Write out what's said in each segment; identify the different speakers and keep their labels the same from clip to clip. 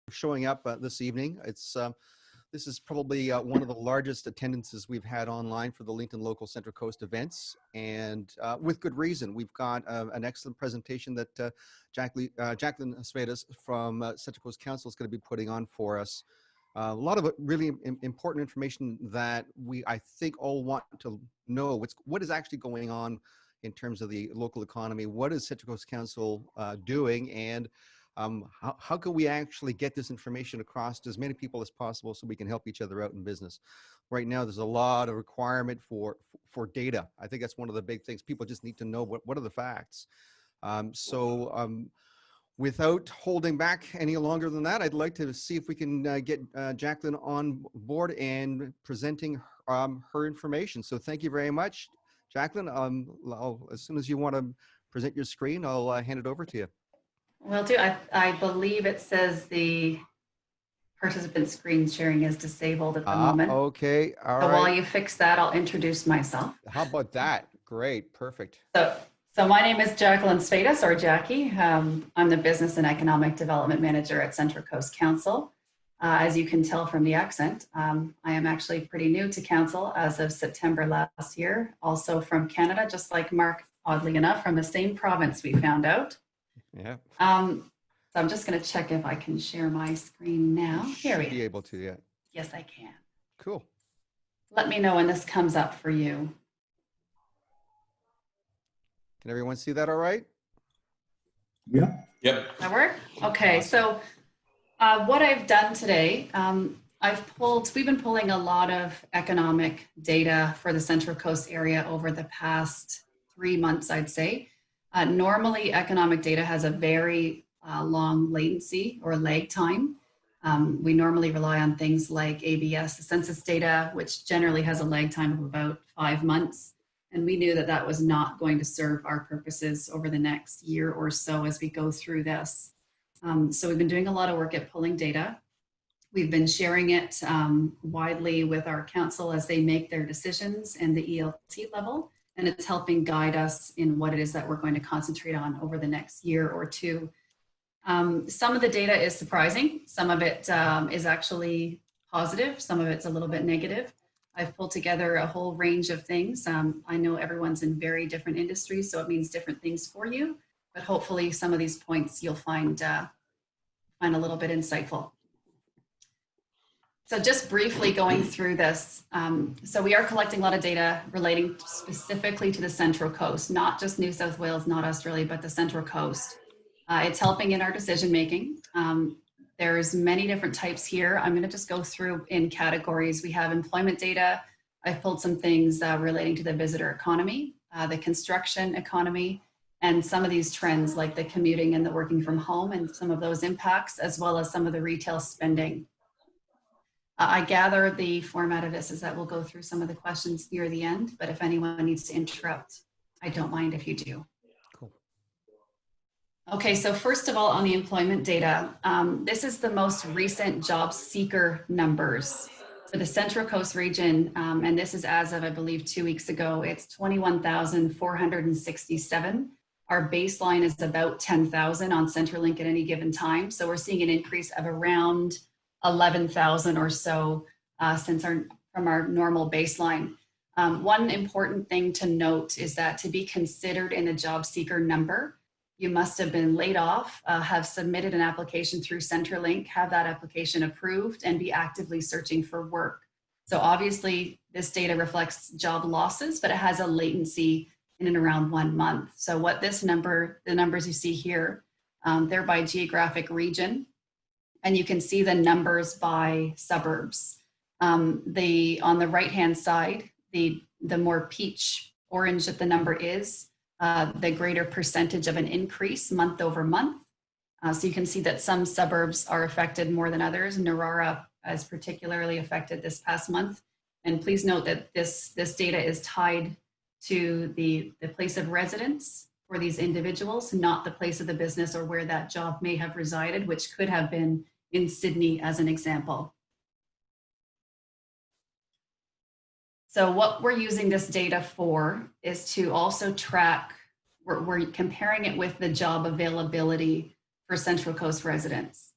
Speaker 1: Showing up this evening. This is probably one of the largest attendances we've had online for the LinkedIn Local Central Coast events, and with good reason. We've got an excellent presentation that Jacqueline Svedas from Central Coast Council is going to be putting on for us. A lot of really important information that I think all want to know. What is actually going on in terms of the local economy? What is Central Coast Council doing? And how can we actually get this information across to as many people as possible so we can help each other out in business? Right now, there's a lot of requirement for data. I think that's one of the big things. People just need to know what are the facts. Without holding back any longer than that, I'd like to see if we can get Jacqueline on board and presenting her information. So thank you very much, Jacqueline. As soon as you want to present your screen, I'll hand it over to you.
Speaker 2: Will do. I believe it says the participant screen sharing is disabled at the moment.
Speaker 1: Okay, all right.
Speaker 2: So while you fix that, I'll introduce myself.
Speaker 1: How about that? Great, perfect.
Speaker 2: So my name is Jacqueline Svedas, or Jackie. I'm the Business and Economic Development Manager at Central Coast Council. As you can tell from the accent, I am actually pretty new to Council as of September last year. Also from Canada, just like Mark, oddly enough, from the same province, we found out.
Speaker 1: Yeah.
Speaker 2: So I'm just going to check if I can share my screen now. Here we go.
Speaker 1: Be able to, yeah.
Speaker 2: Yes, I can.
Speaker 1: Cool.
Speaker 2: Let me know when this comes up for you.
Speaker 1: Can everyone see that all right?
Speaker 3: Yeah.
Speaker 4: Yep.
Speaker 2: That work? Okay.
Speaker 1: Awesome.
Speaker 2: So what I've done today, we've been pulling a lot of economic data for the Central Coast area over the past 3 months, I'd say. Normally, economic data has a very long latency or lag time. We normally rely on things like ABS, the census data, which generally has a lag time of about 5 months. And we knew that that was not going to serve our purposes over the next year or so as we go through this. So we've been doing a lot of work at pulling data. We've been sharing it widely with our council as they make their decisions and the ELT level. And it's helping guide us in what it is that we're going to concentrate on over the next year or two. Some of the data is surprising. Some of it is actually positive. Some of it's a little bit negative. I've pulled together a whole range of things. I know everyone's in very different industries, so it means different things for you. But hopefully some of these points you'll find a little bit insightful. So just briefly going through this. So we are collecting a lot of data relating specifically to the Central Coast, not just New South Wales, not Australia, but the Central Coast. It's helping in our decision making. There's many different types here. I'm going to just go through in categories. We have employment data. I've pulled some things relating to the visitor economy, the construction economy, and some of these trends like the commuting and the working from home and some of those impacts, as well as some of the retail spending. I gather the format of this is that we'll go through some of the questions near the end, but if anyone needs to interrupt, I don't mind if you do.
Speaker 1: Cool.
Speaker 2: Okay, so first of all, on the employment data, this is the most recent job seeker numbers for the Central Coast region, and this is as of, I believe, 2 weeks ago. It's 21,467. Our baseline is about 10,000 on Centrelink at any given time, so we're seeing an increase of around 11,000 or so from our normal baseline. One important thing to note is that to be considered in a job seeker number, you must have been laid off, have submitted an application through Centrelink, have that application approved, and be actively searching for work. So obviously this data reflects job losses, but it has a latency in and around 1 month. So what the numbers you see here, they're by geographic region. And you can see the numbers by suburbs. On the right-hand side, the more peach orange that the number is, the greater percentage of an increase month over month. So you can see that some suburbs are affected more than others. Narara is particularly affected this past month. And please note that this data is tied to the place of residence for these individuals, not the place of the business or where that job may have resided, which could have been in Sydney as an example. So what we're using this data for is to also track, we're comparing it with the job availability for Central Coast residents.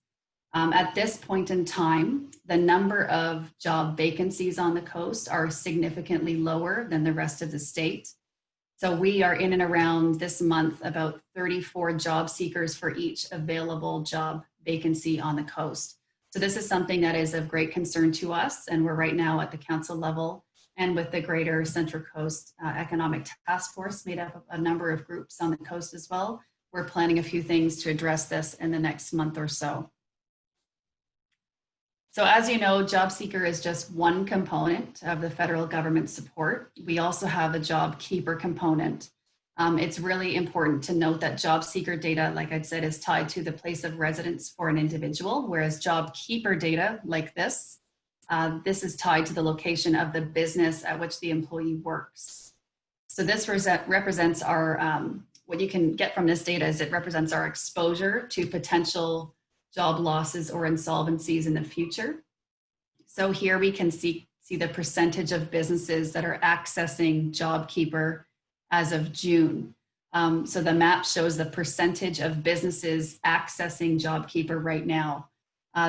Speaker 2: At this point in time, the number of job vacancies on the coast are significantly lower than the rest of the state. So we are in and around this month about 34 job seekers for each available job vacancy on the coast. So this is something that is of great concern to us, and we're right now at the council level and with the Greater Central Coast Economic Task Force, made up of a number of groups on the coast as well. We're planning a few things to address this in the next month or so. So as you know, job seeker is just one component of the federal government support. We also have a job keeper component. It's really important to note that job seeker data, like I said, is tied to the place of residence for an individual, whereas job keeper data like this is tied to the location of the business at which the employee works. So this represents our, what you can get from this data is it represents our exposure to potential job losses or insolvencies in the future. So here we can see the percentage of businesses that are accessing JobKeeper as of June. So the map shows the percentage of businesses accessing JobKeeper right now.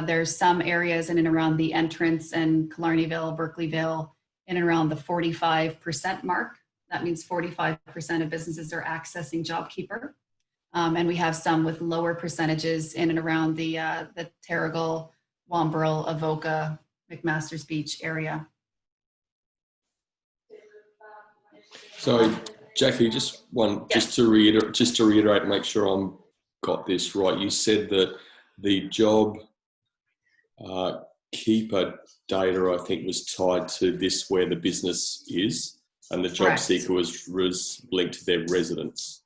Speaker 2: There's some areas in and around the entrance and Killarneyville, Berkeleyville, in and around the 45% mark. That means 45% of businesses are accessing JobKeeper. And we have some with lower percentages in and around the Terrigal, Wamburl, Avoca, McMaster's Beach area.
Speaker 4: So, Jackie, just to reiterate, and make sure I'm got this right. You said that the job keeper data, I think, was tied to this where the business is, and the job seeker was linked to their residence.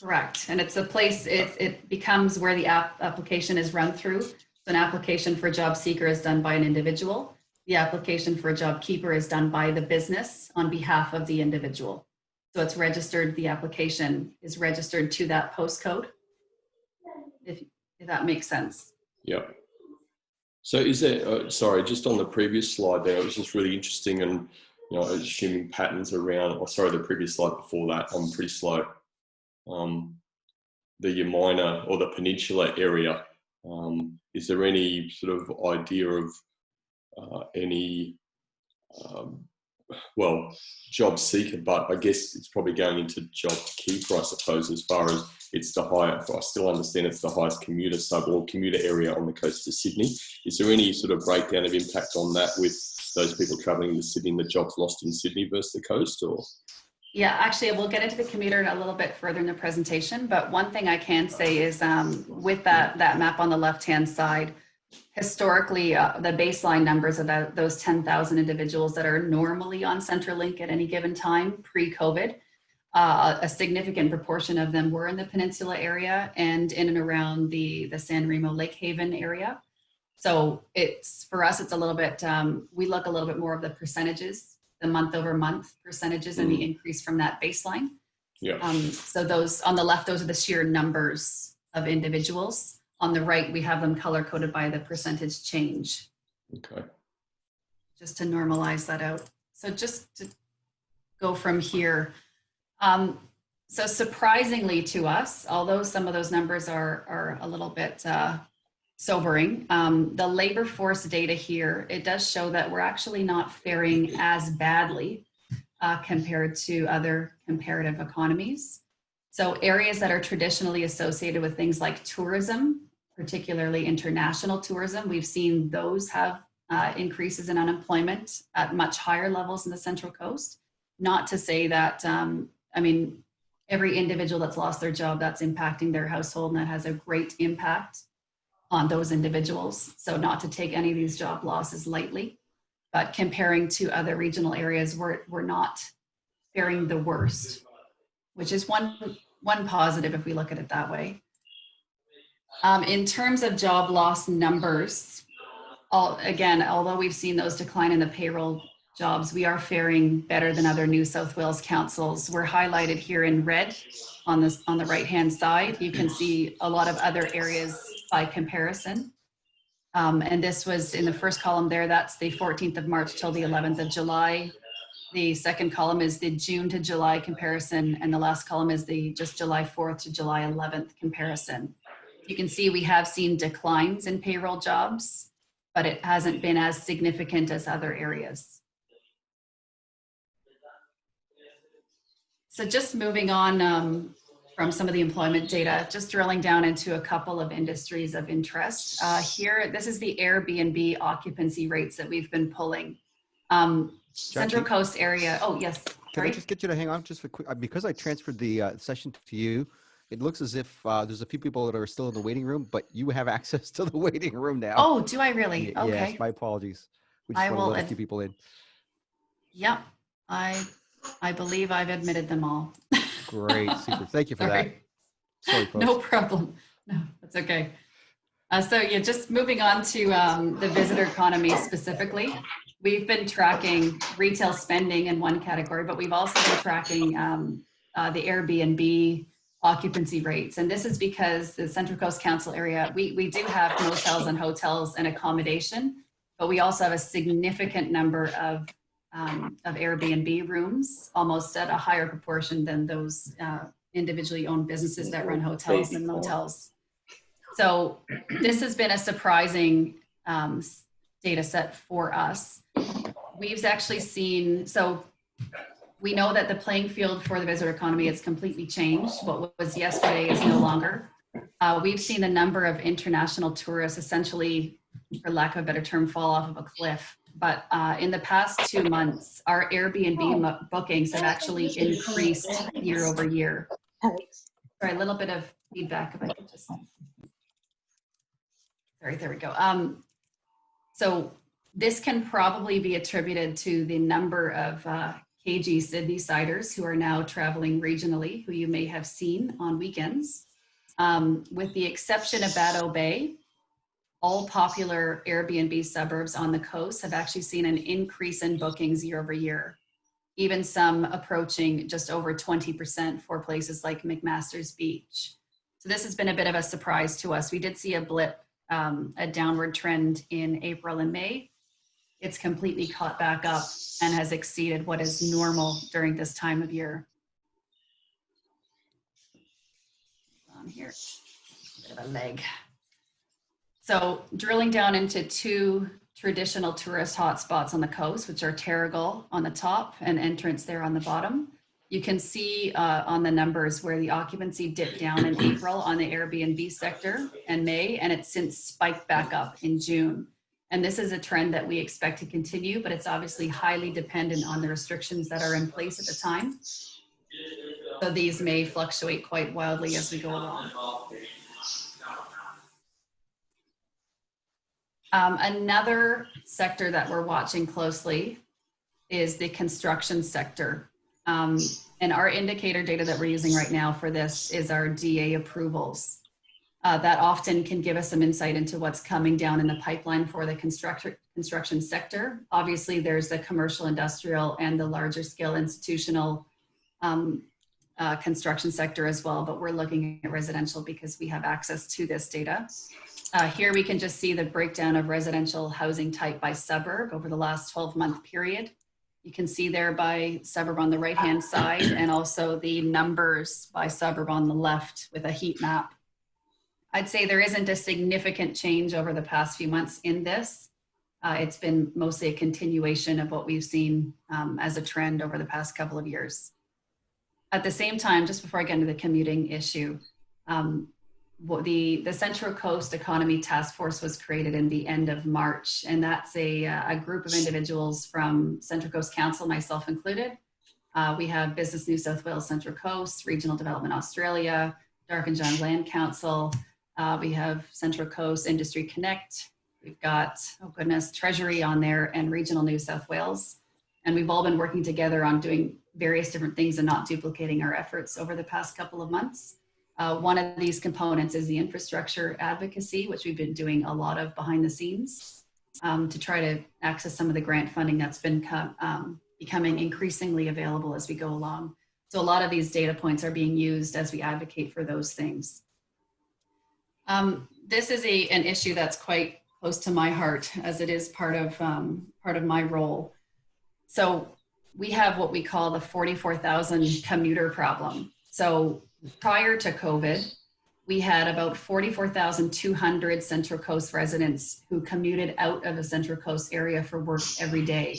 Speaker 2: Correct, and it's a place, it becomes where the application is run through. So an application for a job seeker is done by an individual. The application for a job keeper is done by the business on behalf of the individual. So it's registered, the application is registered to that postcode, if that makes sense.
Speaker 4: Yep. So is there, sorry, just on the previous slide there, it was just really interesting, and assuming patterns around, the previous slide before that, I'm pretty slow. The Yamina or the Peninsula area, is there any sort of idea of any, job seeker, but I guess it's probably going into job keeper, I suppose, as far as it's the highest, I still understand it's the highest commuter commuter area on the coast of Sydney. Is there any sort of breakdown of impact on that with those people travelling to Sydney and the jobs lost in Sydney versus the coast, or?
Speaker 2: Yeah, actually, we'll get into the commuter a little bit further in the presentation, but one thing I can say is with that map on the left-hand side, historically, the baseline numbers about those 10,000 individuals that are normally on Centrelink at any given time pre-COVID, a significant proportion of them were in the Peninsula area and in and around the San Remo Lake Haven area. So for us, it's a little bit, we look a little bit more of the percentages, the month over month percentages and the increase from that baseline.
Speaker 4: Yeah.
Speaker 2: So those on the left, those are the sheer numbers of individuals. On the right, we have them color coded by the percentage change.
Speaker 4: Okay.
Speaker 2: Just to normalize that out. So just to go from here. So surprisingly to us, although some of those numbers are a little bit sobering, the labor force data here, it does show that we're actually not faring as badly compared to other comparative economies. So areas that are traditionally associated with things like tourism, particularly international tourism, we've seen those have increases in unemployment at much higher levels in the Central Coast. Not to say that, every individual that's lost their job, that's impacting their household, and that has a great impact on those individuals. So not to take any of these job losses lightly, but comparing to other regional areas, we're not faring the worst, which is one positive if we look at it that way. In terms of job loss numbers, although we've seen those decline in the payroll jobs, we are faring better than other New South Wales councils. We're highlighted here in red on the right-hand side. You can see a lot of other areas by comparison. And this was in the first column there, that's the 14th of March till the 11th of July. The second column is the June to July comparison, and the last column is the just July 4th to July 11th comparison. You can see we have seen declines in payroll jobs, but it hasn't been as significant as other areas. So just moving on from some of the employment data, just drilling down into a couple of industries of interest. Here, this is the Airbnb occupancy rates that we've been pulling. Central Coast area. Oh, yes.
Speaker 1: Can I just get you to hang on just for quick? Because I transferred the session to you, it looks as if there's a few people that are still in the waiting room, but you have access to the waiting room now.
Speaker 2: Oh, do I really? Okay.
Speaker 1: Yes, my apologies. We just want to let a few people in.
Speaker 2: Yep. I believe I've admitted them all.
Speaker 1: Great, super. Thank you for that. Sorry, folks.
Speaker 2: No problem. No, that's okay. So yeah, just moving on to the visitor economy specifically. We've been tracking retail spending in one category, but we've also been tracking the Airbnb occupancy rates. And this is because the Central Coast Council area, we do have motels and hotels and accommodation, but we also have a significant number of Airbnb rooms, almost at a higher proportion than those individually owned businesses that run hotels and motels. So this has been a surprising data set for us. We've actually seen, so we know that the playing field for the visitor economy has completely changed. What was yesterday is no longer. We've seen the number of international tourists essentially, for lack of a better term, fall off of a cliff. But in the past 2 months, our Airbnb bookings have actually increased year over year. Sorry, a little bit of feedback if I could just, sorry, there we go. So this can probably be attributed to the number of KG Sydney siders who are now traveling regionally, who you may have seen on weekends. With the exception of Batteau Bay, all popular Airbnb suburbs on the coast have actually seen an increase in bookings year over year, even some approaching just over 20% for places like McMaster's Beach. So this has been a bit of a surprise to us. We did see a blip, a downward trend in April and May. It's completely caught back up and has exceeded what is normal during this time of year. On here, a bit of a leg. So drilling down into 2 traditional tourist hotspots on the coast, which are Terrigal on the top and Entrance there on the bottom. You can see on the numbers where the occupancy dipped down in April on the Airbnb sector and May, and it's since spiked back up in June. And this is a trend that we expect to continue, but it's obviously highly dependent on the restrictions that are in place at the time. So these may fluctuate quite wildly as we go along. Another sector that we're watching closely is the construction sector. And our indicator data that we're using right now for this is our DA approvals. That often can give us some insight into what's coming down in the pipeline for the construction sector. Obviously, there's the commercial, industrial, and the larger scale institutional construction sector as well, but we're looking at residential because we have access to this data. Here we can just see the breakdown of residential housing type by suburb over the last 12-month period. You can see there by suburb on the right-hand side and also the numbers by suburb on the left with a heat map. I'd say there isn't a significant change over the past few months in this. It's been mostly a continuation of what we've seen as a trend over the past couple of years. At the same time, just before I get into the commuting issue, the Central Coast Economy Task Force was created in the end of March, and that's a group of individuals from Central Coast Council, myself included. We have Business New South Wales Central Coast, Regional Development Australia, Dark and John Land Council. We have Central Coast Industry Connect. We've got, oh goodness, Treasury on there and Regional New South Wales. And we've all been working together on doing various different things and not duplicating our efforts over the past couple of months. One of these components is the infrastructure advocacy, which we've been doing a lot of behind the scenes to try to access some of the grant funding that's been becoming increasingly available as we go along. So a lot of these data points are being used as we advocate for those things. This is an issue that's quite close to my heart, as it is part of my role. So we have what we call the 44,000 commuter problem. So prior to COVID, we had about 44,200 Central Coast residents who commuted out of the Central Coast area for work every day.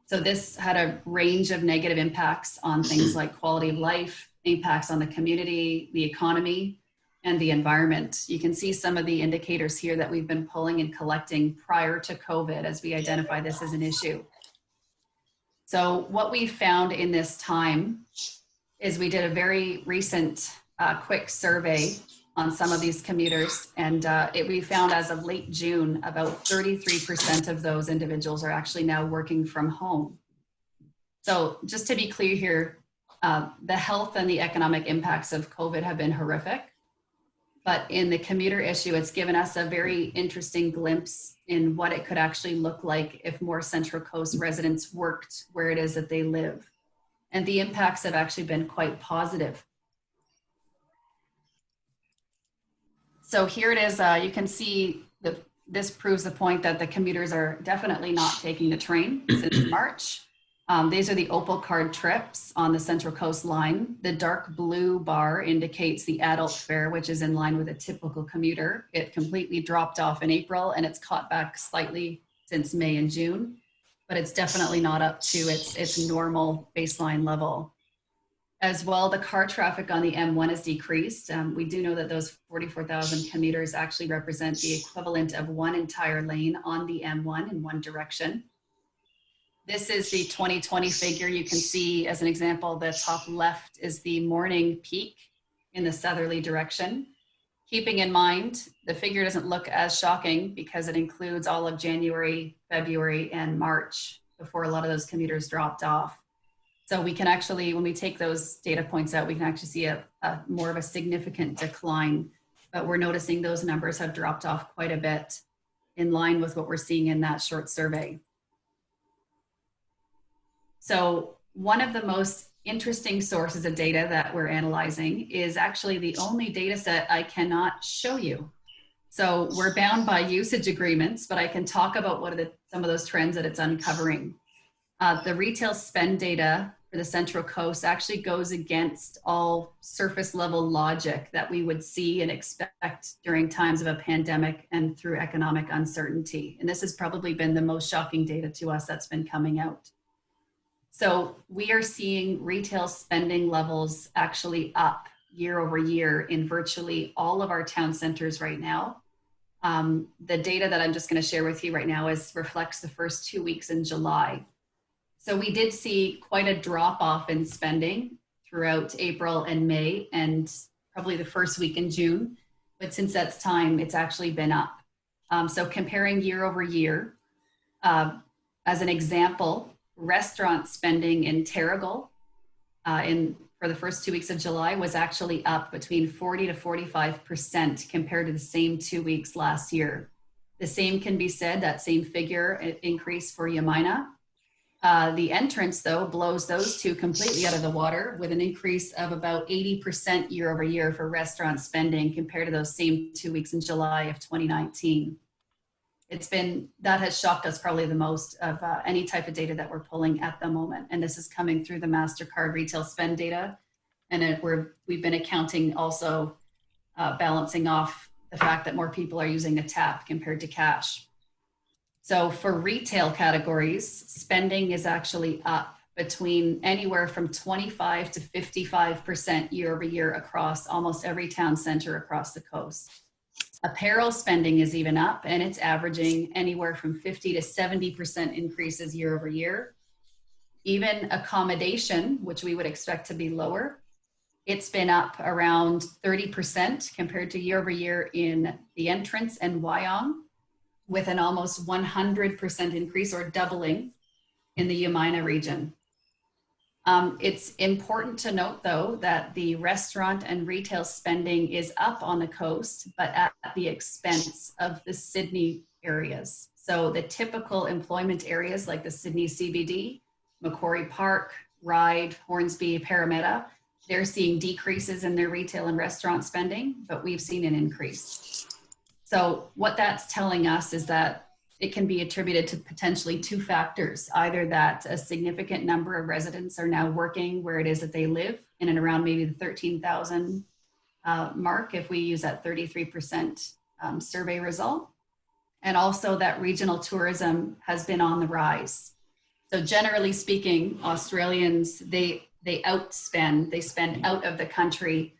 Speaker 2: So this had a range of negative impacts on things like quality of life, impacts on the community, the economy, and the environment. You can see some of the indicators here that we've been pulling and collecting prior to COVID as we identify this as an issue. So what we found in this time is we did a very recent quick survey on some of these commuters, and we found as of late June, about 33% of those individuals are actually now working from home. So just to be clear here, the health and the economic impacts of COVID have been horrific, but in the commuter issue, it's given us a very interesting glimpse in what it could actually look like if more Central Coast residents worked where it is that they live. And the impacts have actually been quite positive. So here it is, you can see this proves the point that the commuters are definitely not taking the train since March. These are the Opal card trips on the Central Coast line. The dark blue bar indicates the adult fare, which is in line with a typical commuter. It completely dropped off in April and it's caught back slightly since May and June, but it's definitely not up to its normal baseline level. As well, the car traffic on the M1 has decreased. We do know that those 44,000 commuters actually represent the equivalent of one entire lane on the M1 in one direction. This is the 2020 figure. You can see as an example, the top left is the morning peak in the southerly direction. Keeping in mind, the figure doesn't look as shocking because it includes all of January, February, and March before a lot of those commuters dropped off. So we can actually, when we take those data points out, we can actually see a more of a significant decline, but we're noticing those numbers have dropped off quite a bit in line with what we're seeing in that short survey. So one of the most interesting sources of data that we're analyzing is actually the only data set I cannot show you. So we're bound by usage agreements, but I can talk about what are some of those trends that it's uncovering. The retail spend data for the Central Coast actually goes against all surface level logic that we would see and expect during times of a pandemic and through economic uncertainty. And this has probably been the most shocking data to us that's been coming out. So we are seeing retail spending levels actually up year over year in virtually all of our town centers right now. The data that I'm just going to share with you right now reflects the first 2 weeks in July. So we did see quite a drop off in spending throughout April and May and probably the first week in June. But since that time, it's actually been up. So comparing year over year, as an example, restaurant spending in Terrigal for the first 2 weeks of July was actually up between 40 to 45% compared to the same 2 weeks last year. The same can be said, that same figure increase for Yamina. The entrance, though, blows those two completely out of the water with an increase of about 80% year over year for restaurant spending compared to those same 2 weeks in July of 2019. That has shocked us probably the most of any type of data that we're pulling at the moment. And this is coming through the MasterCard retail spend data. And we've been accounting also balancing off the fact that more people are using a tap compared to cash. So for retail categories, spending is actually up between anywhere from 25 to 55% year over year across almost every town center across the coast. Apparel spending is even up, and it's averaging anywhere from 50 to 70% increases year over year. Even accommodation, which we would expect to be lower, it's been up around 30% compared to year over year in the entrance and Wyong, with an almost 100% increase or doubling in the Yamina region. It's important to note, though, that the restaurant and retail spending is up on the coast, but at the expense of the Sydney areas. So the typical employment areas like the Sydney CBD, Macquarie Park, Ryde, Hornsby, Parramatta, they're seeing decreases in their retail and restaurant spending, but we've seen an increase. So what that's telling us is that it can be attributed to potentially two factors, either that a significant number of residents are now working where it is that they live in and around maybe the 13,000 mark if we use that 33% survey result. And also that regional tourism has been on the rise. So generally speaking, Australians, they outspend, they spend out of the country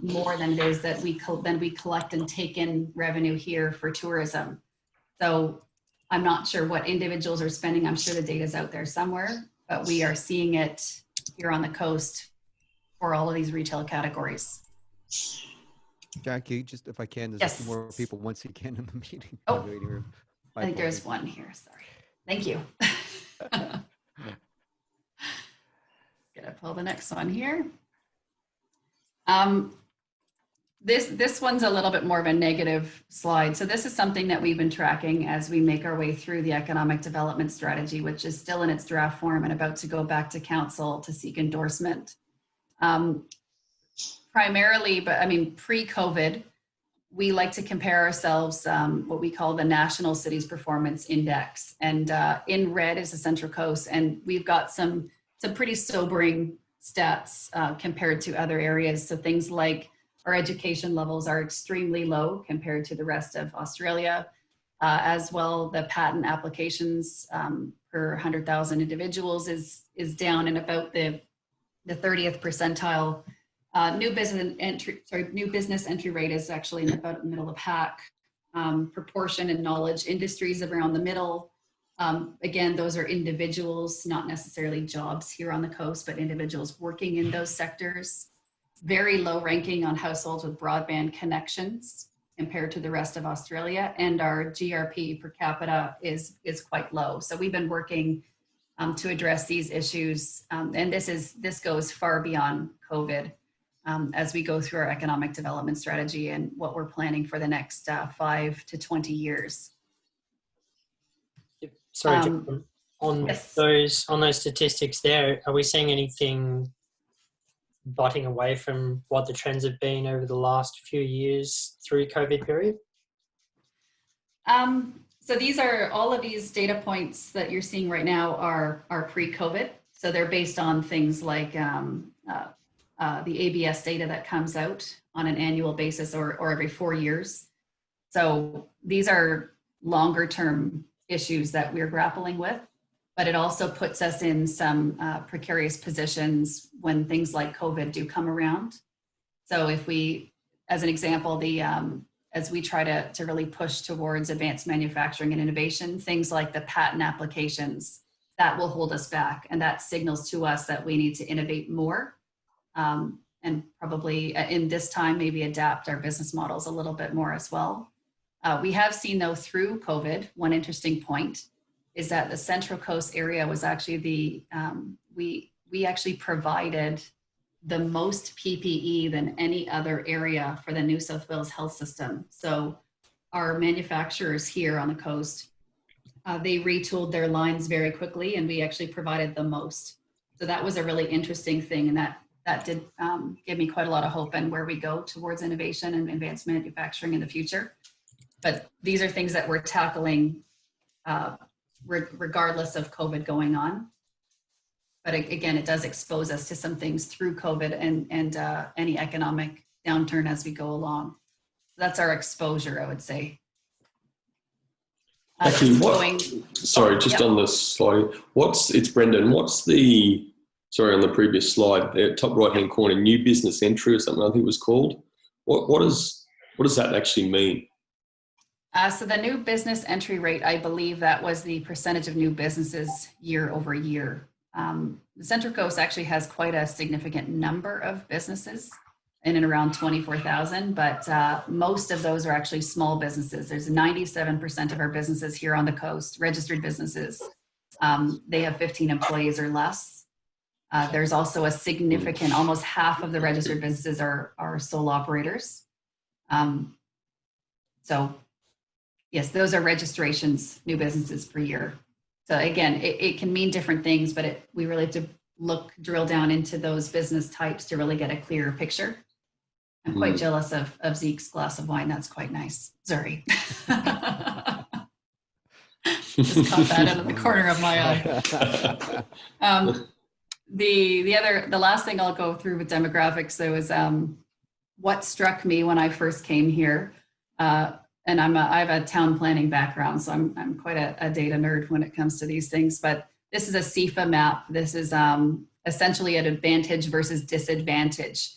Speaker 2: more than it is that we collect and take in revenue here for tourism. So I'm not sure what individuals are spending. I'm sure the data is out there somewhere, but we are seeing it here on the coast for all of these retail categories.
Speaker 1: Jackie, just if I can, there's
Speaker 2: Yes.
Speaker 1: a few more people once again in the meeting.
Speaker 2: Oh,
Speaker 1: in the waiting room. My
Speaker 2: I think there's
Speaker 1: apologies.
Speaker 2: one here. Sorry. Thank you. Gonna pull the next one here. This one's a little bit more of a negative slide. So this is something that we've been tracking as we make our way through the economic development strategy, which is still in its draft form and about to go back to council to seek endorsement. Primarily, but I mean, pre-COVID, we like to compare ourselves, what we call the National Cities Performance Index. And in red is the Central Coast. And we've got some pretty sobering stats compared to other areas. So things like our education levels are extremely low compared to the rest of Australia. As well, the patent applications per 100,000 individuals is down in about the 30th percentile. New business entry rate is actually in about the middle of the pack. Proportion and knowledge industries around the middle. Again, those are individuals, not necessarily jobs here on the coast, but individuals working in those sectors. Very low ranking on households with broadband connections compared to the rest of Australia, and our GRP per capita is quite low. So we've been working to address these issues, and this goes far beyond COVID. As we go through our economic development strategy and what we're planning for the next 5 to 20 years.
Speaker 5: Sorry, Jacqueline, on
Speaker 2: yes.
Speaker 5: those statistics there, are we seeing anything botting away from what the trends have been over the last few years through COVID period?
Speaker 2: So these are, all of these data points that you're seeing right now are pre-COVID. So they're based on things like the ABS data that comes out on an annual basis or every 4 years. So these are longer term issues that we're grappling with, but it also puts us in some precarious positions when things like COVID do come around. So if we, as an example, as we try to really push towards advanced manufacturing and innovation, things like the patent applications, that will hold us back. And that signals to us that we need to innovate more. And probably in this time, maybe adapt our business models a little bit more as well. We have seen though through COVID, one interesting point is that the Central Coast area was actually we actually provided the most PPE than any other area for the New South Wales health system. So our manufacturers here on the coast, they retooled their lines very quickly and we actually provided the most. So that was a really interesting thing, and that did give me quite a lot of hope and where we go towards innovation and advanced manufacturing in the future. But these are things that we're tackling regardless of COVID going on. But again, it does expose us to some things through COVID and any economic downturn as we go along. That's our exposure, I would say.
Speaker 4: Actually, on the slide, it's Brendan, on the previous slide, the top right-hand corner, new business entry or something I think it was called. What does that actually mean?
Speaker 2: So the new business entry rate, I believe that was the percentage of new businesses year over year. The Central Coast actually has quite a significant number of businesses in and around 24,000, but most of those are actually small businesses. There's 97% of our businesses here on the coast, registered businesses. They have 15 employees or less. There's also a significant, almost half of the registered businesses are sole operators. So yes, those are registrations, new businesses per year. So again, it can mean different things, but we really have to drill down into those business types to really get a clearer picture. I'm quite jealous of Zeke's glass of wine. That's quite nice. Sorry. Just caught that out of the corner of my eye. The last thing I'll go through with demographics, though, is what struck me when I first came here, and I have a town planning background, so I'm quite a data nerd when it comes to these things. But this is a CIFA map. This is essentially an advantage versus disadvantage.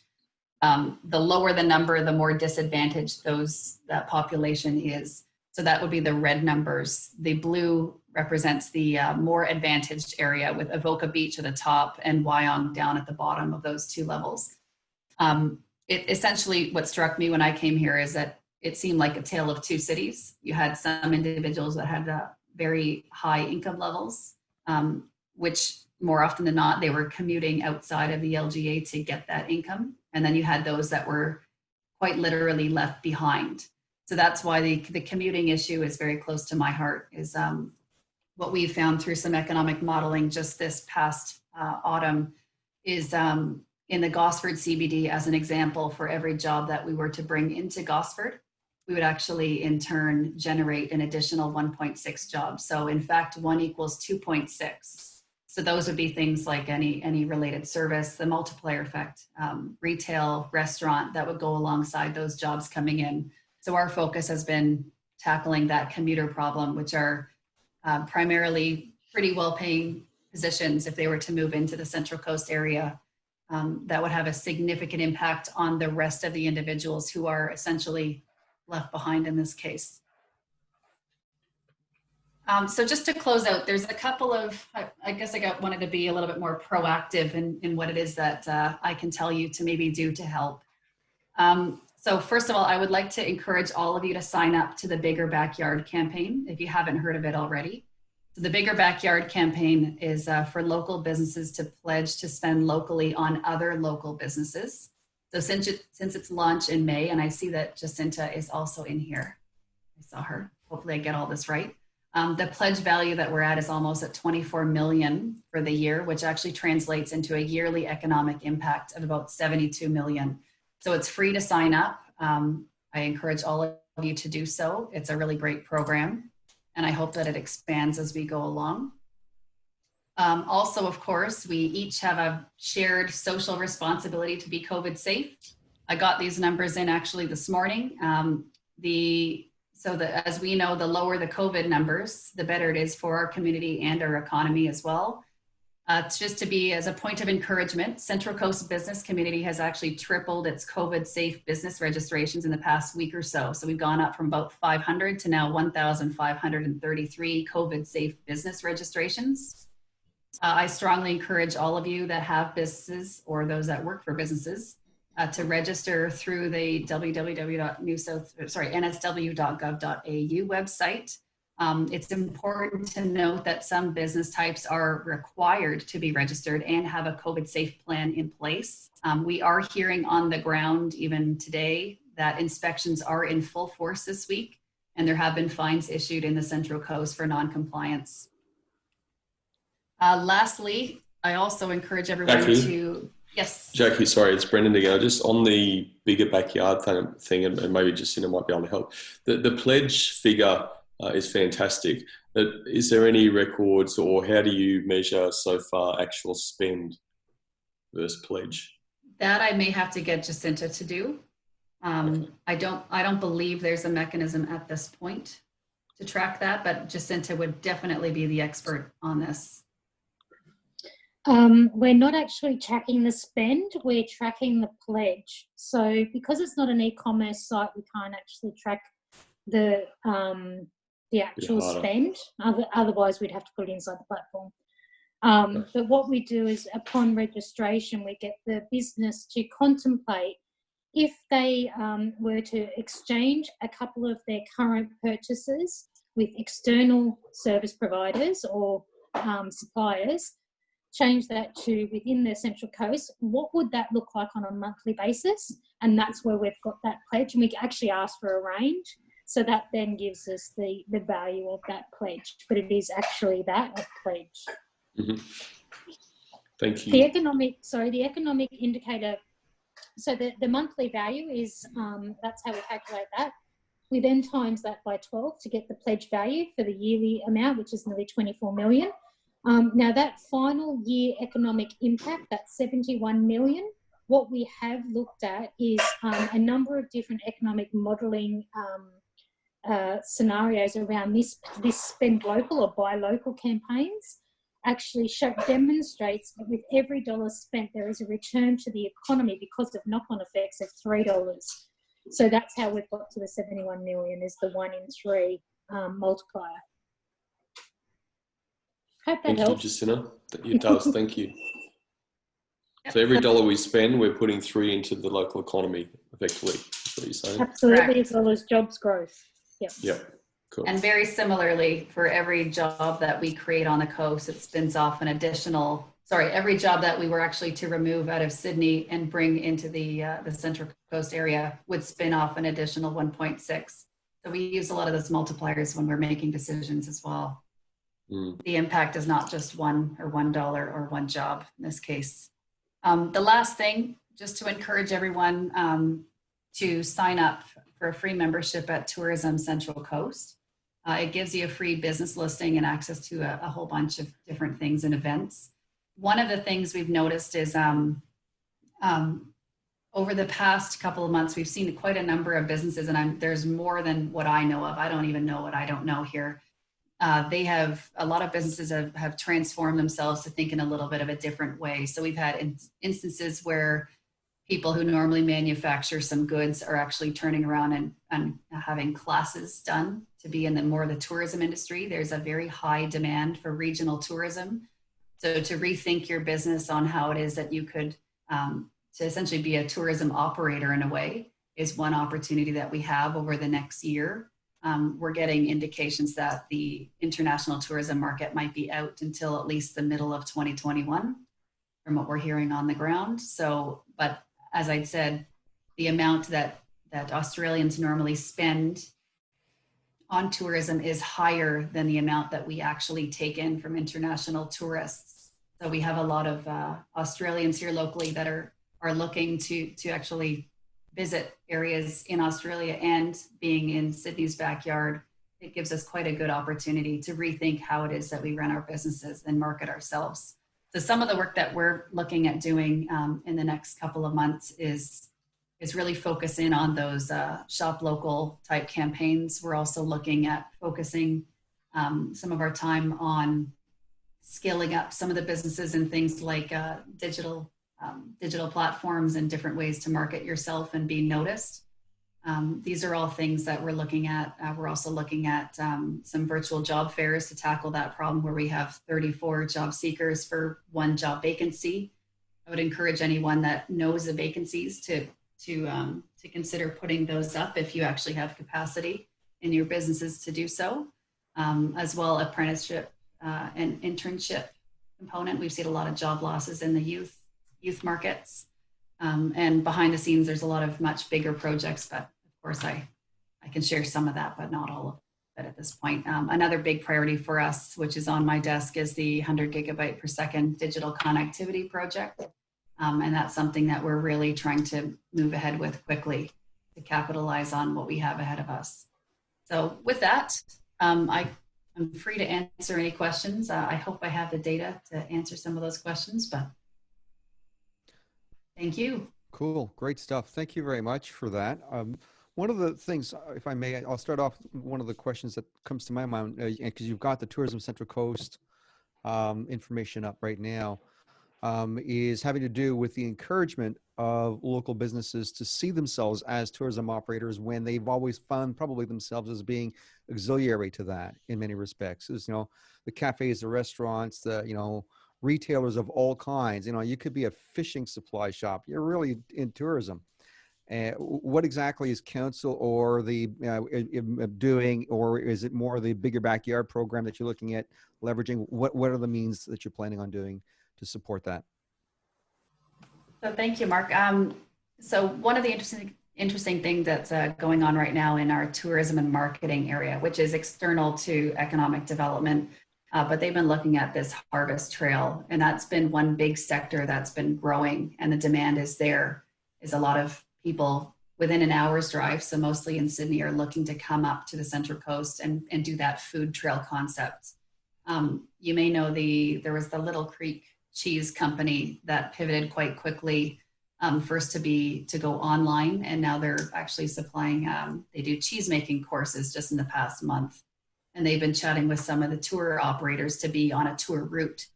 Speaker 2: The lower the number, the more disadvantaged that population is. So that would be the red numbers. The blue represents the more advantaged area, with Avoca Beach at the top and Wyong down at the bottom of those two levels. Essentially, what struck me when I came here is that it seemed like a tale of two cities. You had some individuals that had very high income levels, which more often than not, they were commuting outside of the LGA to get that income. And then you had those that were quite literally left behind. So that's why the commuting issue is very close to my heart, is what we found through some economic modeling just this past autumn is in the Gosford CBD, as an example, for every job that we were to bring into Gosford, we would actually in turn generate an additional 1.6 jobs. So in fact, 1 equals 2.6. So those would be things like any related service, the multiplier effect, retail, restaurant, that would go alongside those jobs coming in. So our focus has been tackling that commuter problem, which are primarily pretty well-paying positions if they were to move into the Central Coast area. That would have a significant impact on the rest of the individuals who are essentially left behind in this case. So just to close out, there's a couple of, I guess wanted to be a little bit more proactive in what it is that I can tell you to maybe do to help. So first of all, I would like to encourage all of you to sign up to the Bigger Backyard campaign if you haven't heard of it already. So the Bigger Backyard campaign is for local businesses to pledge to spend locally on other local businesses. So since its launch in May, and I see that Jacinta is also in here. I saw her. Hopefully I get all this right. The pledge value that we're at is almost at 24 million for the year, which actually translates into a yearly economic impact of about 72 million. So it's free to sign up. I encourage all of you to do so. It's a really great program, and I hope that it expands as we go along. Also, of course, we each have a shared social responsibility to be COVID safe. I got these numbers in actually this morning. As we know, the lower the COVID numbers, the better it is for our community and our economy as well. Just to be as a point of encouragement, Central Coast business community has actually tripled its COVID safe business registrations in the past week or so. So we've gone up from about 500 to now 1,533 COVID safe business registrations. I strongly encourage all of you that have businesses or those that work for businesses to register through the nsw.gov.au website. It's important to note that some business types are required to be registered and have a COVID safe plan in place. We are hearing on the ground even today that inspections are in full force this week, and there have been fines issued in the Central Coast for non-compliance. Lastly, I also encourage everyone to, yes.
Speaker 4: Jackie, sorry, it's Brendan again. Just on the Bigger Backyard thing, and maybe Jacinta might be able to help. The pledge figure is fantastic. But is there any records, or how do you measure so far actual spend versus pledge?
Speaker 2: That I may have to get Jacinta to do. I don't believe there's a mechanism at this point to track that, but Jacinta would definitely be the expert on this.
Speaker 6: We're not actually tracking the spend, we're tracking the pledge. So because it's not an e-commerce site, we can't actually track the actual spend. Otherwise, we'd have to put it inside the platform. But what we do is upon registration, we get the business to contemplate if they were to exchange a couple of their current purchases with external service providers or suppliers, change that to within the Central Coast, what would that look like on a monthly basis? And that's where we've got that pledge, and we actually ask for a range. So that then gives us the value of that pledge, but it is actually that, a pledge.
Speaker 4: Mm-hmm. Thank you.
Speaker 6: The economic indicator, so the monthly value is, that's how we calculate that. We then times that by 12 to get the pledge value for the yearly amount, which is nearly 24 million. Now that final year economic impact, that 71 million, what we have looked at is a number of different economic modelling scenarios around this spend local or buy local campaigns. Actually demonstrates that with every dollar spent, there is a return to the economy because of knock-on effects of $3. So that's how we've got to the 71 million, is the 1 in 3 multiplier. Hope that
Speaker 4: Thank you,
Speaker 6: helps.
Speaker 4: Jacinta. It does. Thank you.
Speaker 2: Yep.
Speaker 4: So every dollar we spend, we're putting 3 into the local economy, effectively. That's what you're saying?
Speaker 6: Absolutely,
Speaker 2: Correct.
Speaker 6: as well as jobs growth. Yep.
Speaker 4: Yep. Cool.
Speaker 2: And very similarly, for every job that we create on the coast, it spins off an additional, every job that we were actually to remove out of Sydney and bring into the Central Coast area would spin off an additional 1.6. So we use a lot of those multipliers when we're making decisions as well. The impact is not just $1 or one job in this case. The last thing, just to encourage everyone to sign up for a free membership at Tourism Central Coast. It gives you a free business listing and access to a whole bunch of different things and events. One of the things we've noticed is over the past couple of months, we've seen quite a number of businesses, and there's more than what I know of. I don't even know what I don't know here. A lot of businesses have transformed themselves to think in a little bit of a different way. So we've had instances where people who normally manufacture some goods are actually turning around and having classes done to be in the tourism industry. There's a very high demand for regional tourism. So to rethink your business on how it is that you could, to essentially be a tourism operator in a way, is one opportunity that we have over the next year. We're getting indications that the international tourism market might be out until at least the middle of 2021 from what we're hearing on the ground. So, but as I'd said, the amount that Australians normally spend on tourism is higher than the amount that we actually take in from international tourists. So we have a lot of Australians here locally that are looking to actually visit areas in Australia, and being in Sydney's backyard, it gives us quite a good opportunity to rethink how it is that we run our businesses and market ourselves. So some of the work that we're looking at doing in the next couple of months is really focus in on those shop local type campaigns. We're also looking at focusing some of our time on scaling up some of the businesses and things like digital platforms and different ways to market yourself and be noticed. These are all things that we're looking at. We're also looking at some virtual job fairs to tackle that problem where we have 34 job seekers for 1 job vacancy. I would encourage anyone that knows the vacancies to consider putting those up if you actually have capacity in your businesses to do so, as well apprenticeship and internship component. We've seen a lot of job losses in the youth markets, and behind the scenes there's a lot of much bigger projects, but of course I can share some of that, but not all of it at this point. Another big priority for us, which is on my desk, is the 100 gigabyte per second digital connectivity project, and that's something that we're really trying to move ahead with quickly to capitalize on what we have ahead of us. So with that, I'm free to answer any questions. I hope I have the data to answer some of those questions, but thank you.
Speaker 1: Cool. Great stuff. Thank you very much for that. One of the things, if I may, I'll start off one of the questions that comes to my mind, because you've got the Tourism Central Coast information up right now, is having to do with the encouragement of local businesses to see themselves as tourism operators when they've always found probably themselves as being auxiliary to that in many respects. As, the cafes, the restaurants, the, retailers of all kinds. You could be a fishing supply shop. You're really in tourism. What exactly is council or the doing, or is it more the bigger backyard program that you're looking at leveraging? What are the means that you're planning on doing to support that?
Speaker 2: So thank you, Mark. So one of the interesting things that's going on right now in our tourism and marketing area, which is external to economic development, but they've been looking at this harvest trail, and that's been one big sector that's been growing, and the demand is there. Is a lot of people within an hour's drive, so mostly in Sydney, are looking to come up to the Central Coast and do that food trail concept. You may know there was the Little Creek cheese company that pivoted quite quickly first to go online, and now they're actually supplying, they do cheese making courses just in the past month. And they've been chatting with some of the tour operators to be on a tour route.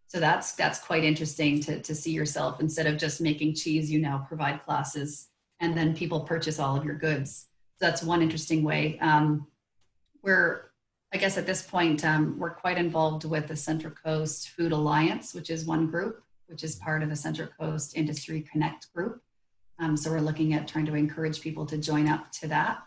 Speaker 2: So that's quite interesting to see yourself, instead of just making cheese, you now provide classes and then people purchase all of your goods. So that's one interesting way. I guess at this point, we're quite involved with the Central Coast Food Alliance, which is one group, which is part of the Central Coast Industry Connect group. So we're looking at trying to encourage people to join up to that.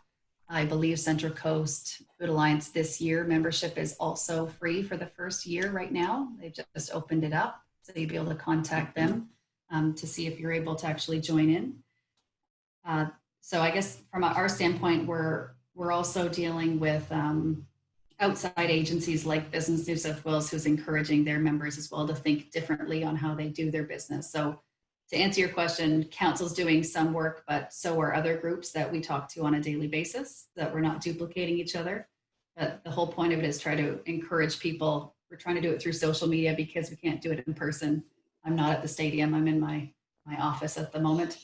Speaker 2: I believe Central Coast Food Alliance this year membership is also free for the first year right now. They've just opened it up, so you'll be able to contact them to see if you're able to actually join in. So I guess from our standpoint, we're also dealing with outside agencies like Business New South Wales, who's encouraging their members as well to think differently on how they do their business. So to answer your question, council's doing some work, but so are other groups that we talk to on a daily basis, that we're not duplicating each other. But the whole point of it is try to encourage people. We're trying to do it through social media because we can't do it in person. I'm not at the stadium. I'm in my office at the moment.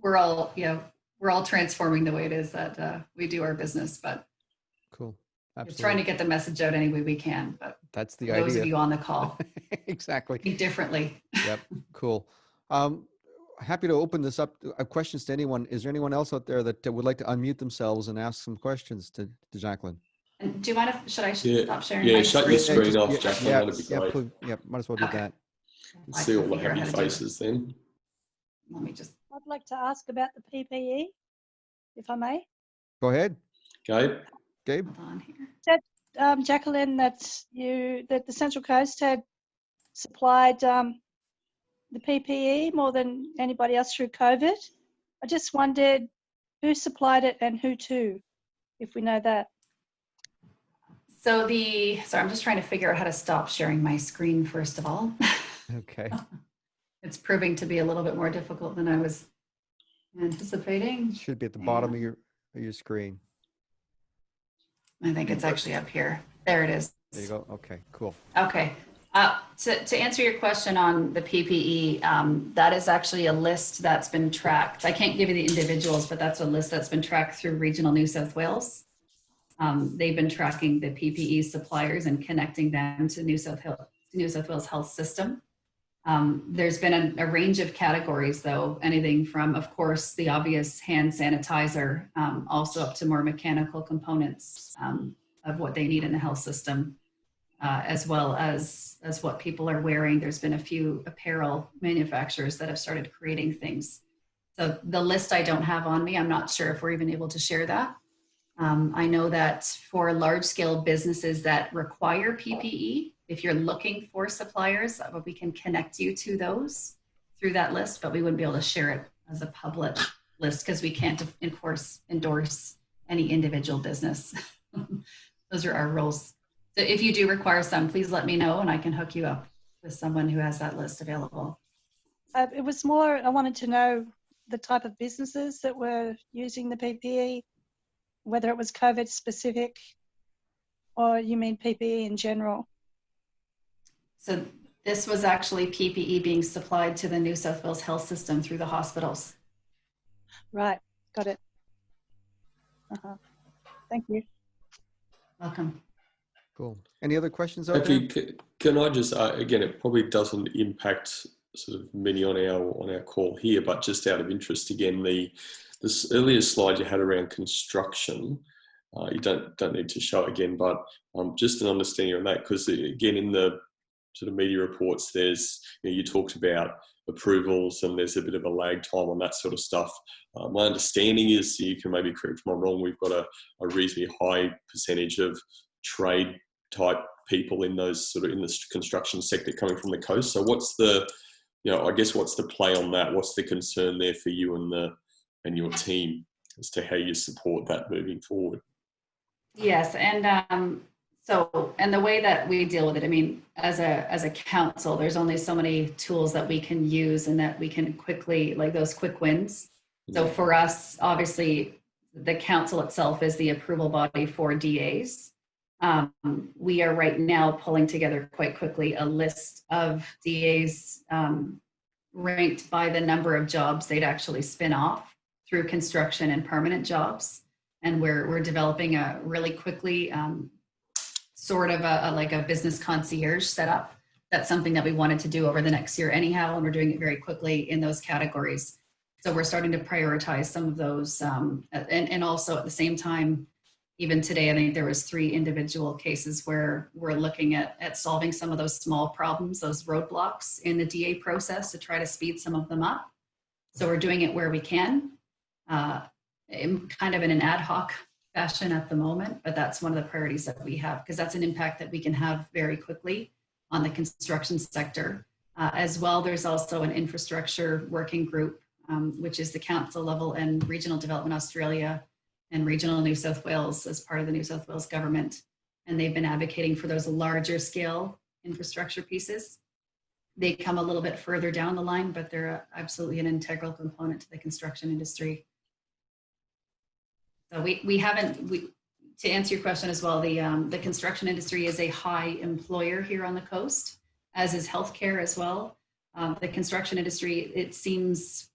Speaker 2: We're all transforming the way it is that we do our business, but
Speaker 1: Cool. Absolutely.
Speaker 2: trying to get the message out any way we can. But
Speaker 1: that's the
Speaker 2: those
Speaker 1: idea.
Speaker 2: of you on the call,
Speaker 1: Exactly.
Speaker 2: think differently.
Speaker 1: Yep. Cool. Happy to open this up to questions to anyone. Is there anyone else out there that would like to unmute themselves and ask some questions to Jacqueline?
Speaker 2: And do you mind if should I stop sharing?
Speaker 4: Yeah,
Speaker 2: my
Speaker 4: shut your
Speaker 2: screen?
Speaker 4: screen off, Jacqueline. That'd be great.
Speaker 1: Might as well do
Speaker 2: Okay.
Speaker 1: that.
Speaker 2: I
Speaker 4: See
Speaker 2: can
Speaker 4: all the
Speaker 2: figure out
Speaker 4: happy
Speaker 2: how to do it.
Speaker 4: faces then.
Speaker 2: Let me just.
Speaker 7: I'd like to ask about the PPE, if I may.
Speaker 1: Go ahead,
Speaker 4: Gabe?
Speaker 1: Gabe.
Speaker 2: Hold on here.
Speaker 7: Jacqueline, that the Central Coast had supplied the PPE more than anybody else through COVID. I just wondered who supplied it and who to, if we know that.
Speaker 2: So sorry, I'm just trying to figure out how to stop sharing my screen first of all.
Speaker 1: Okay.
Speaker 2: It's proving to be a little bit more difficult than I was anticipating.
Speaker 1: Should be at the bottom of your screen.
Speaker 2: I think it's actually up here. There it is.
Speaker 1: There you go. Okay, cool.
Speaker 2: Okay. To answer your question on the PPE, that is actually a list that's been tracked. I can't give you the individuals, but that's a list that's been tracked through Regional New South Wales. They've been tracking the PPE suppliers and connecting them to New South Wales Health System. There's been a range of categories, though, anything from, of course, the obvious hand sanitizer, also up to more mechanical components of what they need in the health system, as well as what people are wearing. There's been a few apparel manufacturers that have started creating things. So the list I don't have on me. I'm not sure if we're even able to share that. I know that for large-scale businesses that require PPE, if you're looking for suppliers, we can connect you to those through that list, but we wouldn't be able to share it as a public list because we can't, of course, endorse any individual business. Those are our rules. So if you do require some, please let me know and I can hook you up with someone who has that list available.
Speaker 7: It was more, I wanted to know the type of businesses that were using the PPE, whether it was COVID specific or you mean PPE in general.
Speaker 2: So this was actually PPE being supplied to the New South Wales Health System through the hospitals.
Speaker 7: Right, got it. Thank you.
Speaker 2: Welcome.
Speaker 1: Cool. Any other questions out there?
Speaker 4: Actually, can I just, again, it probably doesn't impact sort of many on our call here, but just out of interest, again, this earlier slide you had around construction, you don't need to show it again, but just an understanding on that, because again, in the sort of media reports, there's, you talked about approvals and there's a bit of a lag time on that sort of stuff. My understanding is, you can maybe correct me if I'm wrong, we've got a reasonably high percentage of trade type people in those sort of in the construction sector coming from the coast. So what's the, I guess what's the play on that? What's the concern there for you and your team as to how you support that moving forward?
Speaker 2: Yes, and and the way that we deal with it, I mean, as a council, there's only so many tools that we can use and that we can quickly, like those quick wins. So for us, obviously, the council itself is the approval body for DAs. We are right now pulling together quite quickly a list of DAs ranked by the number of jobs they'd actually spin off through construction and permanent jobs. And we're developing a really quickly sort of like a business concierge setup. That's something that we wanted to do over the next year anyhow, and we're doing it very quickly in those categories. So we're starting to prioritize some of those, and also at the same time, even today, I think there was 3 individual cases where we're looking at solving some of those small problems, those roadblocks in the DA process to try to speed some of them up. So we're doing it where we can, kind of in an ad hoc fashion at the moment, but that's one of the priorities that we have, because that's an impact that we can have very quickly on the construction sector. As well, there's also an infrastructure working group, which is the council level and Regional Development Australia and Regional New South Wales as part of the New South Wales government. And they've been advocating for those larger scale infrastructure pieces. They come a little bit further down the line, but they're absolutely an integral component to the construction industry. So to answer your question as well, the construction industry is a high employer here on the coast, as is healthcare as well. The construction industry, it seems,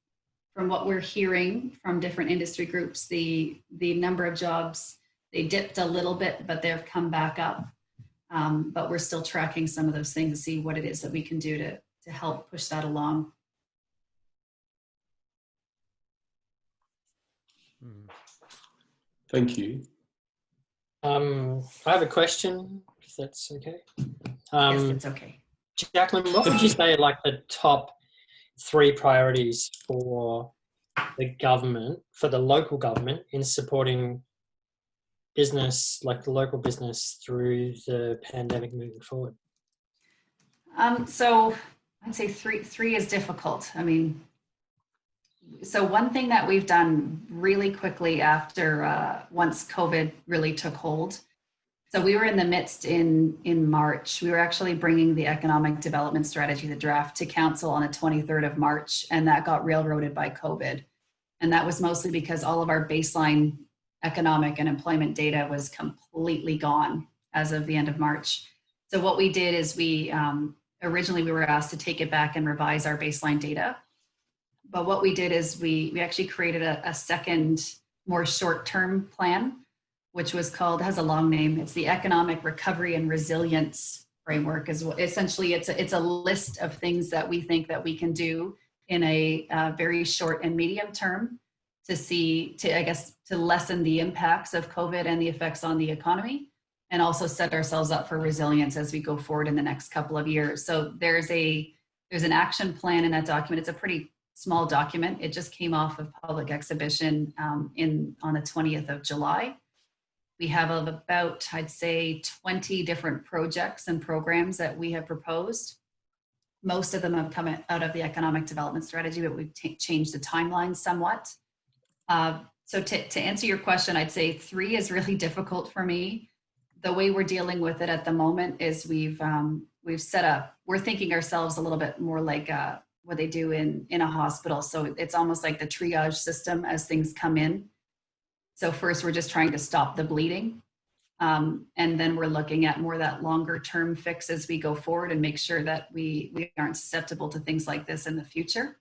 Speaker 2: from what we're hearing from different industry groups, the number of jobs, they dipped a little bit, but they've come back up. But we're still tracking some of those things to see what it is that we can do to help push that along.
Speaker 4: Thank you.
Speaker 5: I have a question, if that's okay.
Speaker 2: Yes, it's okay.
Speaker 5: Jacqueline, what would you say are like the top 3 priorities for the government, for the local government, in supporting business, like the local business, through the pandemic moving forward?
Speaker 2: So I'd say three is difficult. I mean, so one thing that we've done really quickly after once COVID really took hold. So we were in the midst in March. We were actually bringing the economic development strategy, the draft, to council on the 23rd of March, and that got railroaded by COVID. And that was mostly because all of our baseline economic and employment data was completely gone as of the end of March. So what we did is originally we were asked to take it back and revise our baseline data. But what we did is we actually created a second, more short-term plan, which was called, has a long name. It's the Economic Recovery and Resilience Framework. Essentially, it's a list of things that we think that we can do in a very short and medium term to lessen the impacts of COVID and the effects on the economy, and also set ourselves up for resilience as we go forward in the next couple of years. So there's an action plan in that document. It's a pretty small document. It just came off of public exhibition on the 20th of July. We have about, I'd say, 20 different projects and programs that we have proposed. Most of them have come out of the economic development strategy, but we've changed the timeline somewhat. So to answer your question, I'd say 3 is really difficult for me. The way we're dealing with it at the moment is we've set up, we're thinking ourselves a little bit more like what they do in a hospital. So it's almost like the triage system as things come in. So first, we're just trying to stop the bleeding. And then we're looking at more that longer term fix as we go forward and make sure that we aren't susceptible to things like this in the future.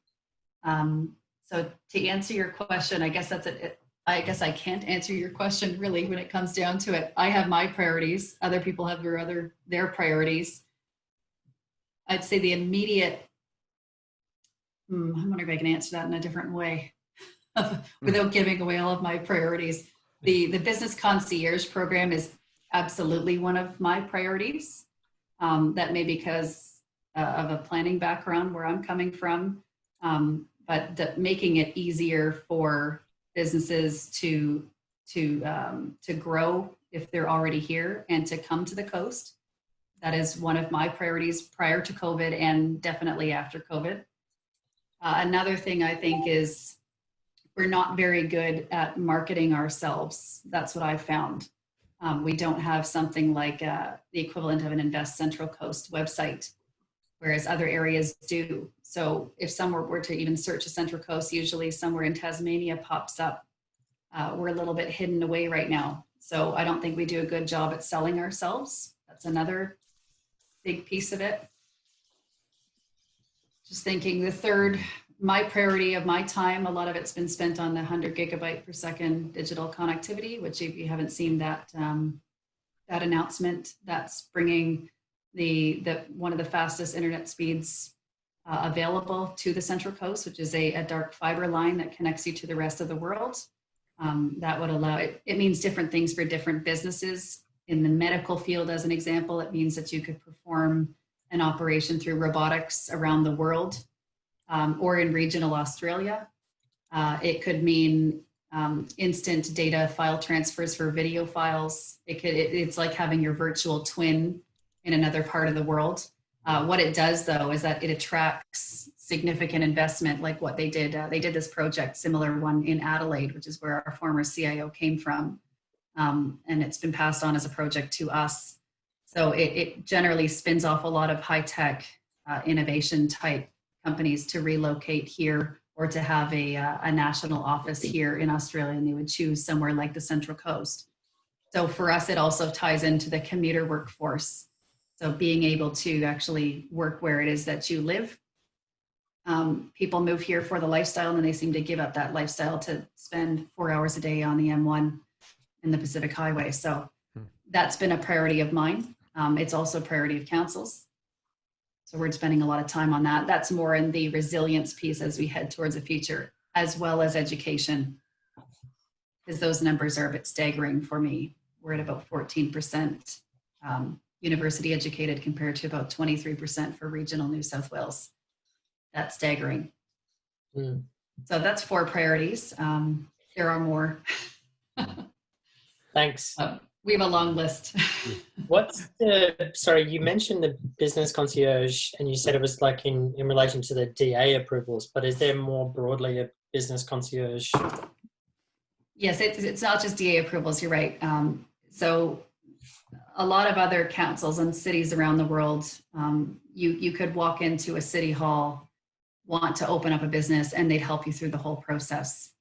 Speaker 2: So to answer your question, I guess that's it. I guess I can't answer your question really when it comes down to it. I have my priorities. Other people have their priorities. I'd say the immediate, I wonder if I can answer that in a different way without giving away all of my priorities. The business concierge program is absolutely one of my priorities. That may be because of a planning background where I'm coming from, but making it easier for businesses to grow if they're already here and to come to the coast. That is one of my priorities prior to COVID and definitely after COVID. Another thing I think is we're not very good at marketing ourselves. That's what I've found. We don't have something like the equivalent of an Invest Central Coast website, whereas other areas do. So if someone were to even search a Central Coast, usually somewhere in Tasmania pops up. We're a little bit hidden away right now. So I don't think we do a good job at selling ourselves. That's another big piece of it. Just thinking the third, my priority of my time, a lot of it's been spent on the 100 gigabyte per second digital connectivity, which if you haven't seen that, that announcement, that's bringing the one of the fastest internet speeds available to the Central Coast, which is a dark fiber line that connects you to the rest of the world. That would allow, it means different things for different businesses. In the medical field, as an example, it means that you could perform an operation through robotics around the world, or in regional Australia. It could mean instant data file transfers for video files. It's like having your virtual twin in another part of the world. What it does, though, is that it attracts significant investment, like what they did. They did this project, similar one in Adelaide, which is where our former CIO came from. And it's been passed on as a project to us. So it generally spins off a lot of high-tech innovation type companies to relocate here or to have a national office here in Australia, and they would choose somewhere like the Central Coast. So for us, it also ties into the commuter workforce. So being able to actually work where it is that you live. People move here for the lifestyle, and then they seem to give up that lifestyle to spend 4 hours a day on the M1 and the Pacific Highway. So that's been a priority of mine. It's also a priority of council's. So we're spending a lot of time on that. That's more in the resilience piece as we head towards the future, as well as education, because those numbers are a bit staggering for me. We're at about 14% university educated compared to about 23% for regional New South Wales. That's staggering. So that's 4 priorities. There are more.
Speaker 5: Thanks.
Speaker 2: We have a long list.
Speaker 5: Sorry, you mentioned the business concierge and you said it was like in relation to the DA approvals, but is there more broadly a business concierge?
Speaker 2: Yes, it's not just DA approvals, you're right. So a lot of other councils and cities around the world, you could walk into a city hall, want to open up a business, and they'd help you through the whole process.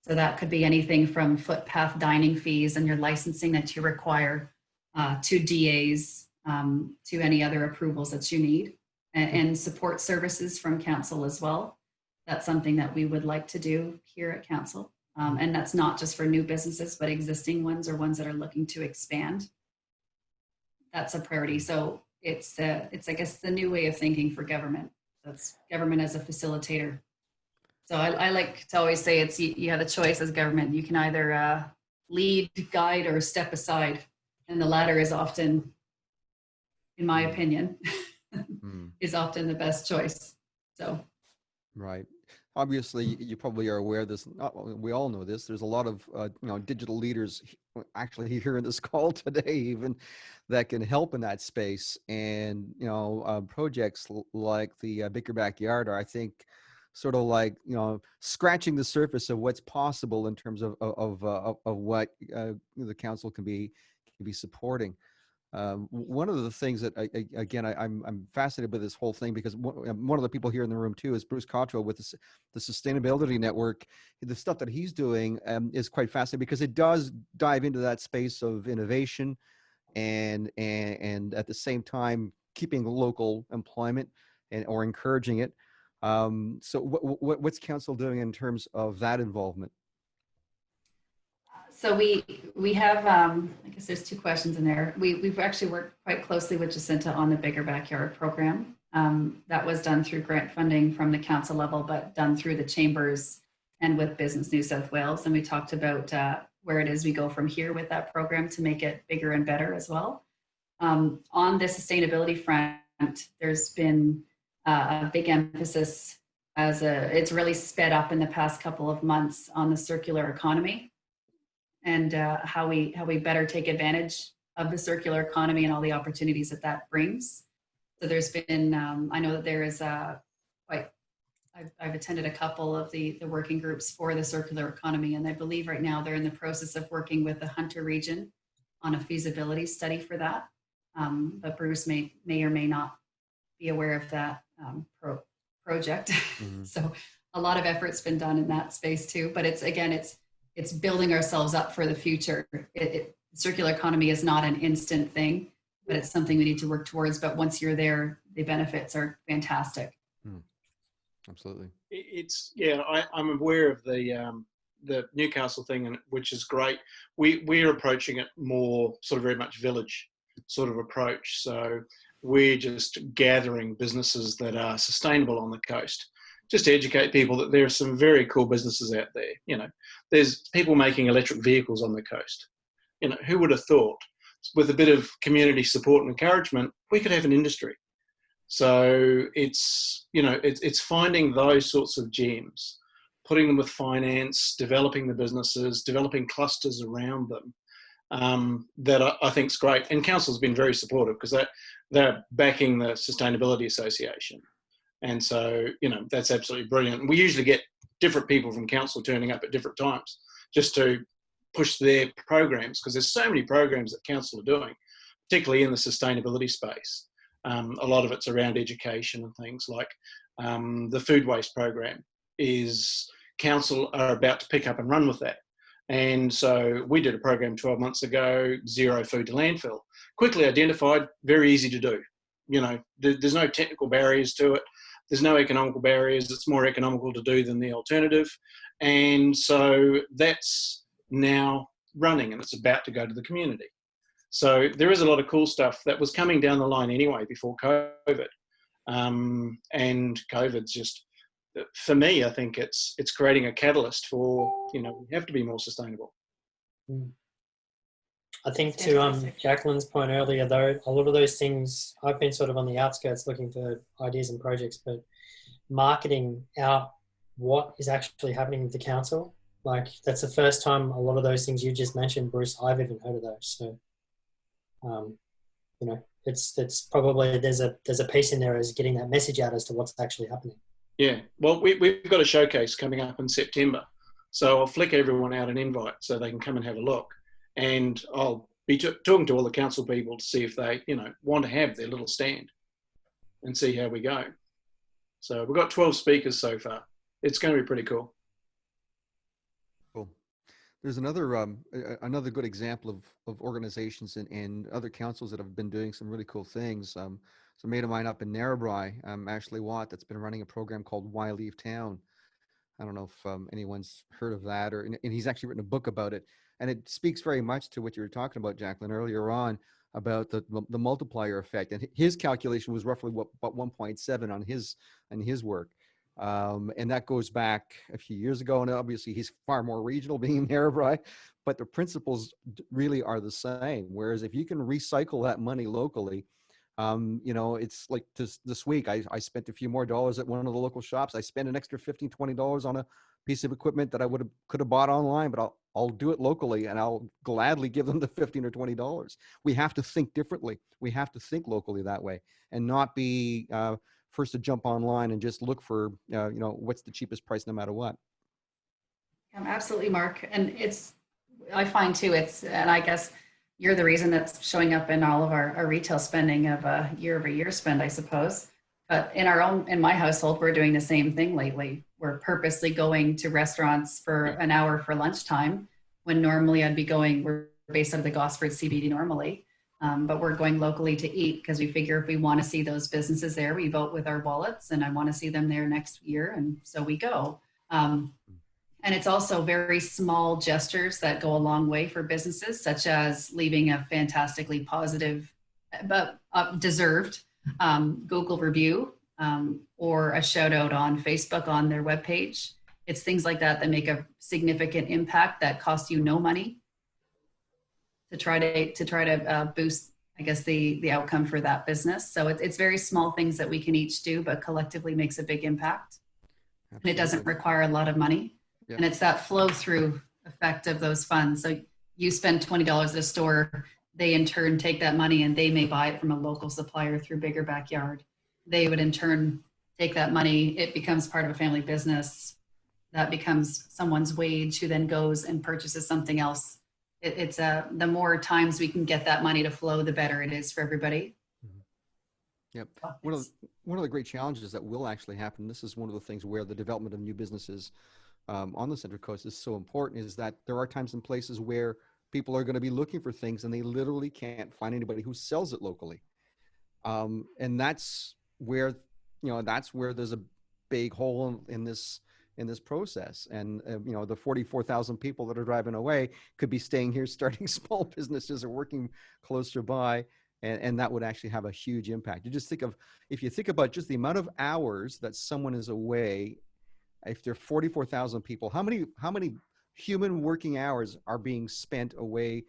Speaker 2: So that could be anything from footpath dining fees and your licensing that you require to DAs, to any other approvals that you need, and support services from council as well. That's something that we would like to do here at council. And that's not just for new businesses, but existing ones or ones that are looking to expand. That's a priority. So it's I guess the new way of thinking for government. That's government as a facilitator. So I like to always say you have a choice as government. You can either lead, guide, or step aside. And the latter is often, in my opinion, is often the best choice. So.
Speaker 1: Right. Obviously, you probably are aware of this. We all know this. There's a lot of digital leaders actually here in this call today, even that can help in that space. And projects like the Bigger Backyard are, I think, sort of like scratching the surface of what's possible in terms of what the council can be supporting. One of the things that I'm fascinated with this whole thing, because one of the people here in the room too is Bruce Cottrell with the Sustainability Network. The stuff that he's doing is quite fascinating because it does dive into that space of innovation and at the same time keeping local employment or encouraging it. So what's council doing in terms of that involvement?
Speaker 2: So we have, I guess there's 2 questions in there. We've actually worked quite closely with Jacinta on the Bigger Backyard program. That was done through grant funding from the council level, but done through the chambers and with Business New South Wales. And we talked about where it is we go from here with that program to make it bigger and better as well. On the sustainability front, there's been a big emphasis it's really sped up in the past couple of months on the circular economy and how we better take advantage of the circular economy and all the opportunities that brings. So there's been, I know that there is I've attended a couple of the working groups for the circular economy, and I believe right now they're in the process of working with the Hunter region on a feasibility study for that. But Bruce may or may not be aware of that project. So a lot of effort's been done in that space too, but it's it's building ourselves up for the future. Circular economy is not an instant thing, but it's something we need to work towards. But once you're there, the benefits are fantastic.
Speaker 1: Absolutely.
Speaker 8: I'm aware of the Newcastle thing, and which is great. We're approaching it more sort of very much village sort of approach. So we're just gathering businesses that are sustainable on the coast, just to educate people that there are some very cool businesses out there. You know, there's people making electric vehicles on the coast. You know, who would have thought with a bit of community support and encouragement, we could have an industry. So it's, you know, it's finding those sorts of gems, putting them with finance, developing the businesses, developing clusters around them. That I think is great. And council's been very supportive because they're backing the Sustainability Association. And so, you know, that's absolutely brilliant. We usually get different people from council turning up at different times just to push their programs, because there's so many programs that council are doing, particularly in the sustainability space. A lot of it's around education and things like the food waste program is council are about to pick up and run with that. And so we did a program 12 months ago, zero food to landfill, quickly identified, very easy to do. You know, there's no technical barriers to it. There's no economical barriers. It's more economical to do than the alternative. And so that's now running, and it's about to go to the community. So there is a lot of cool stuff that was coming down the line anyway before COVID. And COVID's just, for me, I think it's creating a catalyst for, you know, we have to be more sustainable.
Speaker 5: I think to Jacqueline's point earlier, though, a lot of those things, I've been sort of on the outskirts looking for ideas and projects, but marketing out what is actually happening with the council, like that's the first time a lot of those things you just mentioned, Bruce, I've even heard of those. So, you know, it's probably there's a piece in there as getting that message out as to what's actually happening.
Speaker 8: Yeah, well, we've got a showcase coming up in September, so I'll flick everyone out an invite so they can come and have a look, and I'll be talking to all the council people to see if they, you know, want to have their little stand and see how we go. So we've got 12 speakers so far. It's going to be pretty cool.
Speaker 1: Cool. There's another another good example of organizations and other councils that have been doing some really cool things. So a mate of mine up in Narrabri, Ashley Watt, that's been running a program called Why Leave Town. I don't know if anyone's heard of that, and he's actually written a book about it. And it speaks very much to what you were talking about, Jacqueline, earlier on about the multiplier effect. And his calculation was roughly about 1.7 on his work. And that goes back a few years ago. And obviously he's far more regional, being in Narrabri, but the principles really are the same. Whereas if you can recycle that money locally, you know, it's like this week, I spent a few more dollars at one of the local shops. I spent an extra $15, $20 on a piece of equipment that I could have bought online, but I'll do it locally, and I'll gladly give them the $15 or $20. We have to think differently. We have to think locally that way, and not be first to jump online and just look for, you know, what's the cheapest price no matter what.
Speaker 2: Absolutely, Mark. And I find too, and I guess you're the reason that's showing up in all of our retail spending of year-over-year spend, I suppose. But in my household, we're doing the same thing lately. We're purposely going to restaurants for an hour for lunchtime, when normally we're based out of the Gosford CBD normally, but we're going locally to eat because we figure if we want to see those businesses there, we vote with our wallets, and I want to see them there next year, and so we go. And it's also very small gestures that go a long way for businesses, such as leaving a fantastically positive, but deserved Google review, or a shout out on Facebook on their webpage. It's things like that that make a significant impact that cost you no money to try to boost, I guess, the outcome for that business. So it's very small things that we can each do, but collectively makes a big impact. Absolutely. And it doesn't require a lot of money. Yeah. And it's that flow through effect of those funds. So you spend $20 at a store, they in turn take that money and they may buy it from a local supplier through Bigger Backyard. They would in turn take that money, it becomes part of a family business. That becomes someone's wage who then goes and purchases something else. It's the more times we can get that money to flow, the better it is for everybody.
Speaker 1: Mm-hmm. Yep. One of the great challenges that will actually happen, this is one of the things where the development of new businesses on the Central Coast is so important is that there are times and places where people are going to be looking for things and they literally can't find anybody who sells it locally. And that's where, that's where there's a big hole in this process. And, the 44,000 people that are driving away could be staying here, starting small businesses or working closer by. And that would actually have a huge impact. If you think about just the amount of hours that someone is away, if there are 44,000 people, how many human working hours are being spent away,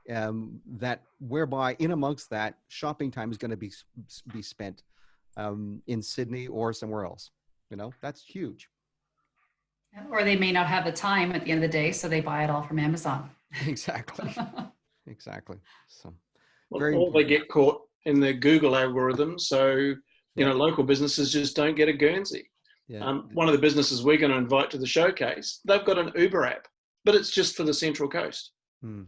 Speaker 1: that whereby in amongst that shopping time is going to be spent in Sydney or somewhere else? That's huge.
Speaker 2: Or they may not have the time at the end of the day, so they buy it all from Amazon.
Speaker 1: Exactly. Exactly. So
Speaker 8: Or they get caught in the Google algorithm. So, local businesses just don't get a Guernsey.
Speaker 1: Yeah.
Speaker 8: One of the businesses we're going to invite to the showcase, they've got an Uber app, but it's just for the Central Coast. I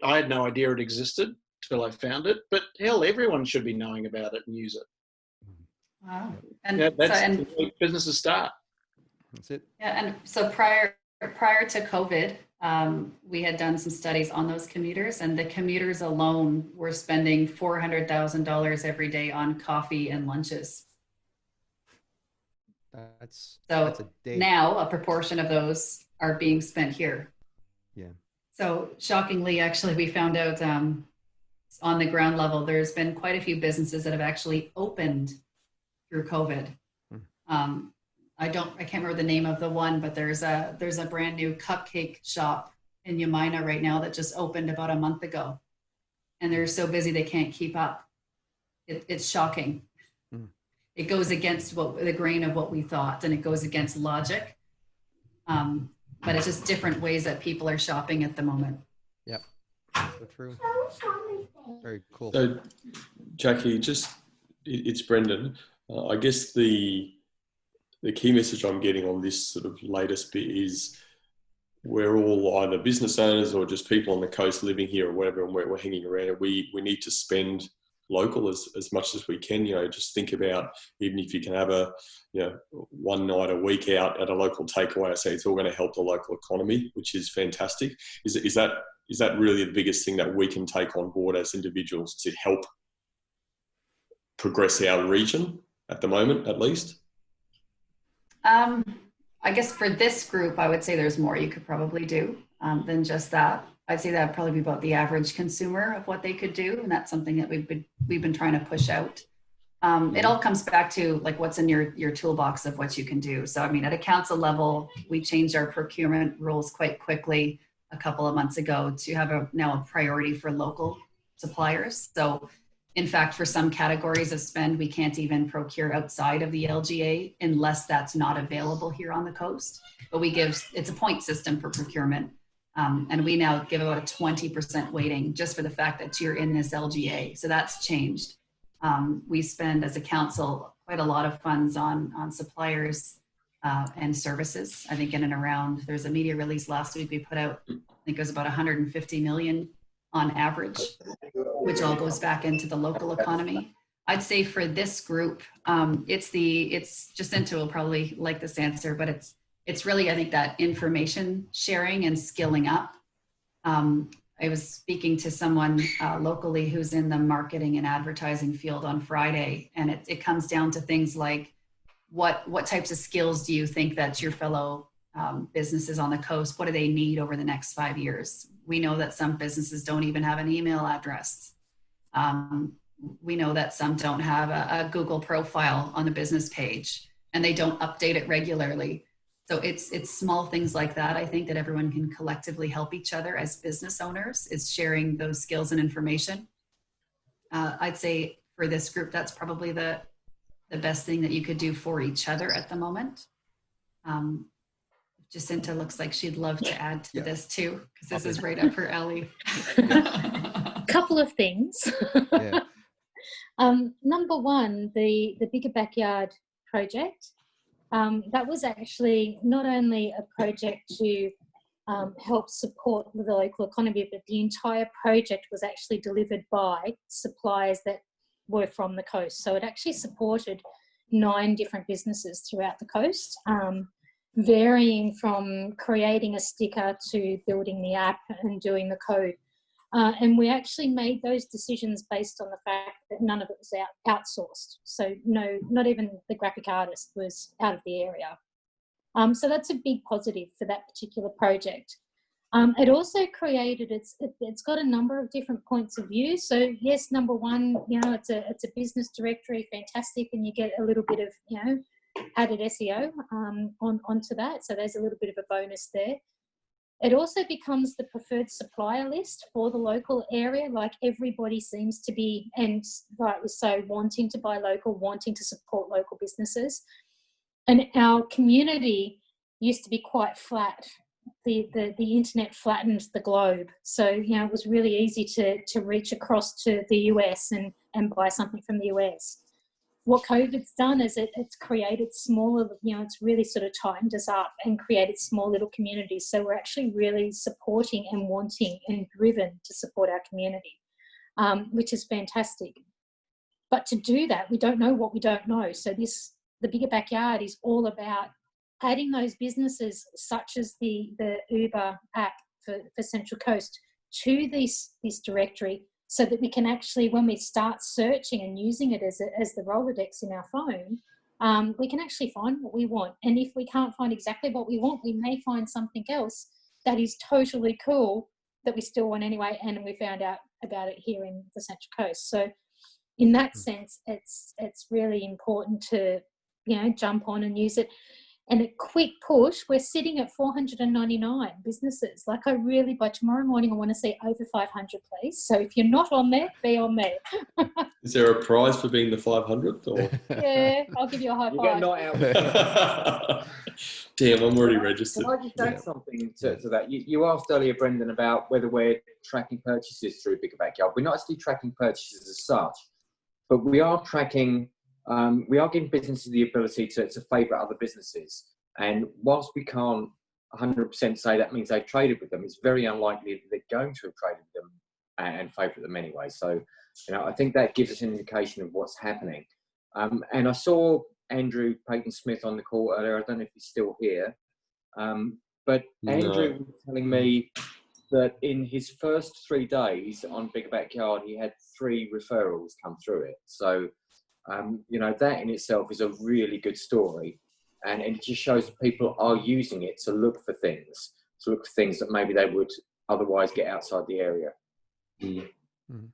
Speaker 8: had no idea it existed till I found it, but hell, everyone should be knowing about it and use it.
Speaker 2: Wow.
Speaker 8: That's the way businesses start.
Speaker 1: That's it.
Speaker 2: Yeah, and so prior to COVID, we had done some studies on those commuters, and the commuters alone were spending $400,000 every day on coffee and lunches.
Speaker 1: That's
Speaker 2: So
Speaker 1: a day.
Speaker 2: now a proportion of those are being spent here.
Speaker 1: Yeah.
Speaker 2: So shockingly, actually, we found out on the ground level, there's been quite a few businesses that have actually opened through COVID. I can't remember the name of the one, but there's a brand new cupcake shop in Yamina right now that just opened about a month ago, and they're so busy they can't keep up. It's shocking. It goes against the grain of what we thought, and it goes against logic. But it's just different ways that people are shopping at the moment.
Speaker 1: Yep. So true. Very cool.
Speaker 4: So, Jackie, it's Brendan. I guess the key message I'm getting on this sort of latest bit is we're all either business owners or just people on the coast living here or whatever, and we're hanging around. And we need to spend local as much as we can. Just think about, even if you can have a one night a week out at a local takeaway, I say it's all going to help the local economy, which is fantastic. Is that really the biggest thing that we can take on board as individuals to help progress our region at the moment, at least?
Speaker 2: I guess for this group, I would say there's more you could probably do than just that. I'd say that'd probably be about the average consumer of what they could do, and that's something that we've been trying to push out. It all comes back to like what's in your toolbox of what you can do. So I mean, at a council level, we changed our procurement rules quite quickly a couple of months ago to have now a priority for local suppliers. So in fact, for some categories of spend, we can't even procure outside of the LGA unless that's not available here on the coast. But it's a point system for procurement. And we now give about a 20% weighting just for the fact that you're in this LGA. So that's changed. We spend as a council quite a lot of funds on suppliers and services. I think in and around, there's a media release last week we put out, I think it was about 150 million on average, which all goes back into the local economy. I'd say for this group, it's Jacinta will probably like this answer, but it's really, I think, that information sharing and skilling up. I was speaking to someone locally who's in the marketing and advertising field on Friday, and it comes down to things like what types of skills do you think that your fellow businesses on the coast, what do they need over the next 5 years? We know that some businesses don't even have an email address. We know that some don't have a Google profile on the business page, and they don't update it regularly. So it's small things like that, I think, that everyone can collectively help each other as business owners, is sharing those skills and information. I'd say for this group, that's probably the best thing that you could do for each other at the moment. Jacinta looks like she'd love to add to this too, because this is right up her alley.
Speaker 6: Couple of things.
Speaker 1: Yeah.
Speaker 6: Number one, the Bigger Backyard project. That was actually not only a project to help support the local economy, but the entire project was actually delivered by suppliers that were from the coast. So it actually supported 9 different businesses throughout the coast. varying from creating a sticker to building the app and doing the code. And we actually made those decisions based on the fact that none of it was outsourced. So no, not even the graphic artist was out of the area. So that's a big positive for that particular project. It also created, it's got a number of different points of view. So yes, number one, it's a business directory, fantastic, and you get a little bit of, added SEO onto that. So there's a little bit of a bonus there. It also becomes the preferred supplier list for the local area. Like everybody seems to be, and rightly so, wanting to buy local, wanting to support local businesses. And our community used to be quite flat. The internet flattened the globe. So, it was really easy to reach across to the US and buy something from the US. What COVID's done is it's created smaller, it's really sort of tightened us up and created small little communities. So we're actually really supporting and wanting and driven to support our community, which is fantastic. But to do that, we don't know what we don't know. So the Bigger Backyard is all about adding those businesses such as the Uber app for Central Coast to this directory, so that we can actually, when we start searching and using it as the Rolodex in our phone, we can actually find what we want. And if we can't find exactly what we want, we may find something else that is totally cool that we still want anyway, and we found out about it here in the Central Coast. So in that sense, it's really important to, jump on and use it. And a quick push, we're sitting at 499 businesses. Like by tomorrow morning, I want to see over 500, please. So if you're not on there, be on there.
Speaker 4: Is there a prize for being the 500th? Or?
Speaker 6: Yeah, I'll give you a high five.
Speaker 4: Damn, I'm already registered.
Speaker 9: Can I just add something to that? You asked earlier, Brendan, about whether we're tracking purchases through Bigger Backyard. We're not actually tracking purchases as such, but we are tracking. We are giving businesses the ability to favourite other businesses. And whilst we can't 100% say that means they've traded with them, it's very unlikely that they're going to have traded with them and favourite them anyway. So, I think that gives us an indication of what's happening. And I saw Andrew Payton-Smith on the call earlier. I don't know if he's still here. But Andrew was telling me that in his first 3 days on Bigger Backyard, he had 3 referrals come through it. So, that in itself is a really good story. And it just shows that people are using it to look for things that maybe they would otherwise get outside the area.
Speaker 1: Mm-hmm.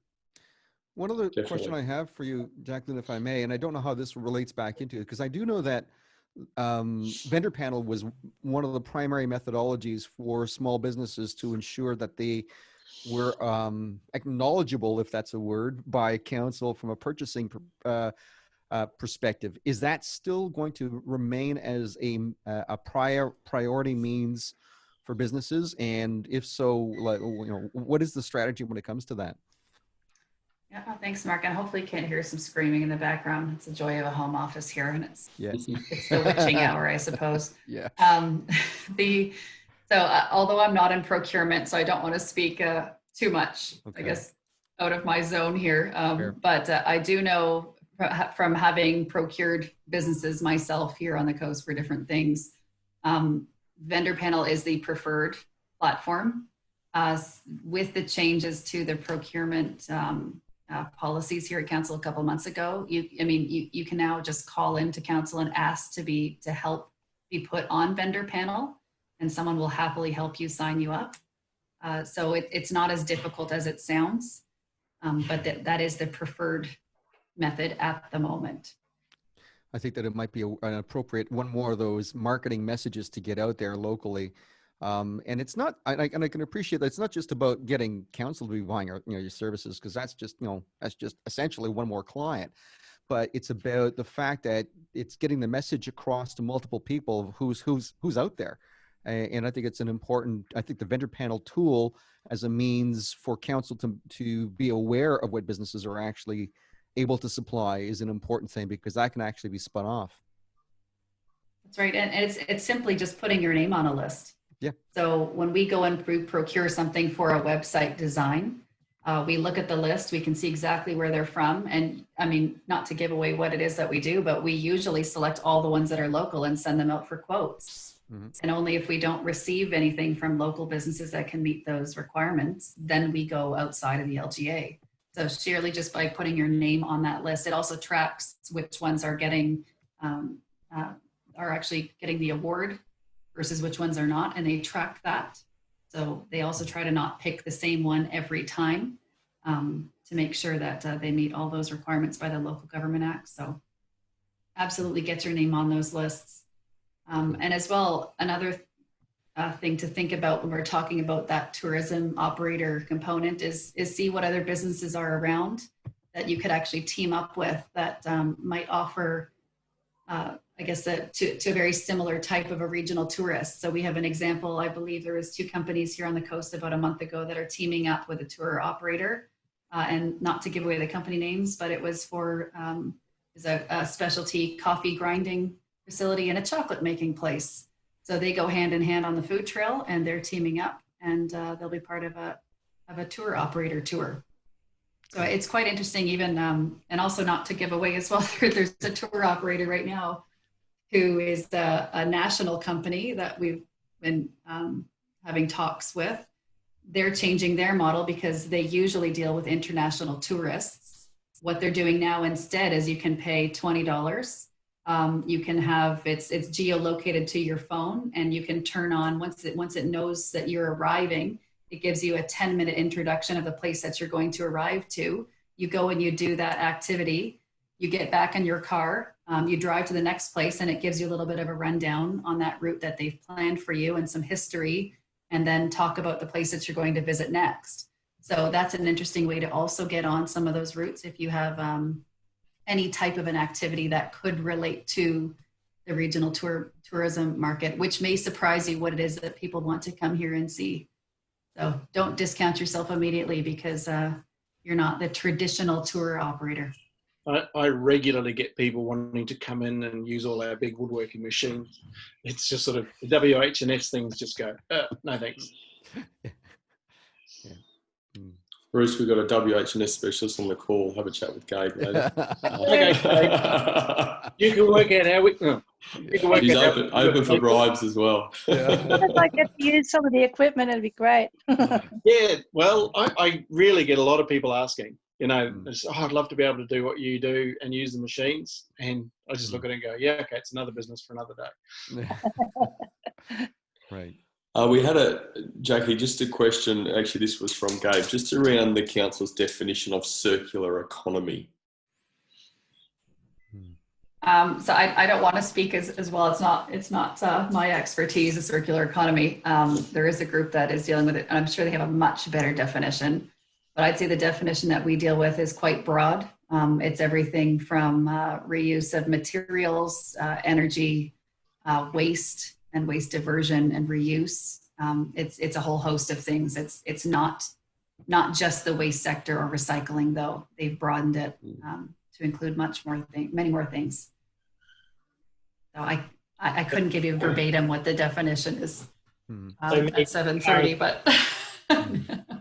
Speaker 1: One other question I have for you, Jacqueline, if I may, and I don't know how this relates back into it, because I do know that vendor panel was one of the primary methodologies for small businesses to ensure that they were acknowledgeable, if that's a word, by council from a purchasing perspective. Is that still going to remain as a priority means for businesses? And if so, what is the strategy when it comes to that?
Speaker 2: Yeah, thanks, Mark. And hopefully you can't hear some screaming in the background. It's the joy of a home office here, and it's the witching hour, I suppose.
Speaker 1: Yeah.
Speaker 2: Although I'm not in procurement, so I don't want to speak too much, I guess, out of my zone here. But I do know from having procured businesses myself here on the coast for different things, vendor panel is the preferred platform. With the changes to the procurement policies here at council a couple of months ago, you can now just call into council and ask to help be put on vendor panel, and someone will happily help you sign you up. So it's not as difficult as it sounds, but that is the preferred method at the moment.
Speaker 1: I think that it might be an appropriate one more of those marketing messages to get out there locally. And it's not, I can appreciate that it's not just about getting council to be buying your services, because that's just essentially one more client. But it's about the fact that it's getting the message across to multiple people of who's out there. And I think it's I think the vendor panel tool as a means for council to be aware of what businesses are actually able to supply is an important thing, because that can actually be spun off.
Speaker 2: That's right. And it's simply just putting your name on a list.
Speaker 1: Yeah.
Speaker 2: So when we go and procure something for a website design, we look at the list, we can see exactly where they're from. And not to give away what it is that we do, but we usually select all the ones that are local and send them out for quotes. And only if we don't receive anything from local businesses that can meet those requirements, then we go outside of the LGA. So sheerly just by putting your name on that list, it also tracks which ones are getting, are actually getting the award versus which ones are not, and they track that. So they also try to not pick the same one every time to make sure that they meet all those requirements by the Local Government Act. So absolutely get your name on those lists. And as well, another thing to think about when we're talking about that tourism operator component is see what other businesses are around that you could actually team up with that might offer, I guess, to a very similar type of a regional tourist. So we have an example. I believe there was 2 companies here on the coast about a month ago that are teaming up with a tour operator, and not to give away the company names, but it was for a specialty coffee grinding facility and a chocolate making place. So they go hand in hand on the food trail, and they're teaming up, and they'll be part of a tour operator tour. So it's quite interesting, even and also not to give away as well. There's a tour operator right now who is a national company that we've been having talks with. They're changing their model because they usually deal with international tourists. What they're doing now instead is you can pay $20. You can have it's geolocated to your phone, and you can turn on once it knows that you're arriving. It gives you a 10-minute introduction of the place that you're going to arrive to. You go and you do that activity. You get back in your car. You drive to the next place, and it gives you a little bit of a rundown on that route that they've planned for you and some history, and then talk about the place that you're going to visit next. So that's an interesting way to also get on some of those routes if you have any type of an activity that could relate to the regional tourism market, which may surprise you what it is that people want to come here and see. So don't discount yourself immediately because you're not the traditional tour operator.
Speaker 8: I regularly get people wanting to come in and use all our big woodworking machines. It's just sort of the WH&S things just go, no thanks.
Speaker 4: Bruce, we've got a WH&S specialist on the call. Have a chat with Gabe later.
Speaker 8: Okay, Gabe. You can work out how we... You can work
Speaker 4: He's
Speaker 8: out
Speaker 4: open for bribes as well.
Speaker 7: If I get to use some of the equipment, it'd be great.
Speaker 8: Yeah, well, I really get a lot of people asking, you know, I'd love to be able to do what you do and use the machines. And I just look at it and go, yeah, okay, it's another business for another day.
Speaker 1: Right.
Speaker 4: We had Jackie, just a question, actually this was from Gabe, just around the council's definition of circular economy.
Speaker 2: So I don't want to speak as well. It's not my expertise, the circular economy. There is a group that is dealing with it, and I'm sure they have a much better definition. But I'd say the definition that we deal with is quite broad. It's everything from reuse of materials, energy, waste, and waste diversion and reuse. It's a whole host of things. It's not just the waste sector or recycling, though. They've broadened it to include many more things. So I couldn't give you verbatim what the definition is at 7:30, but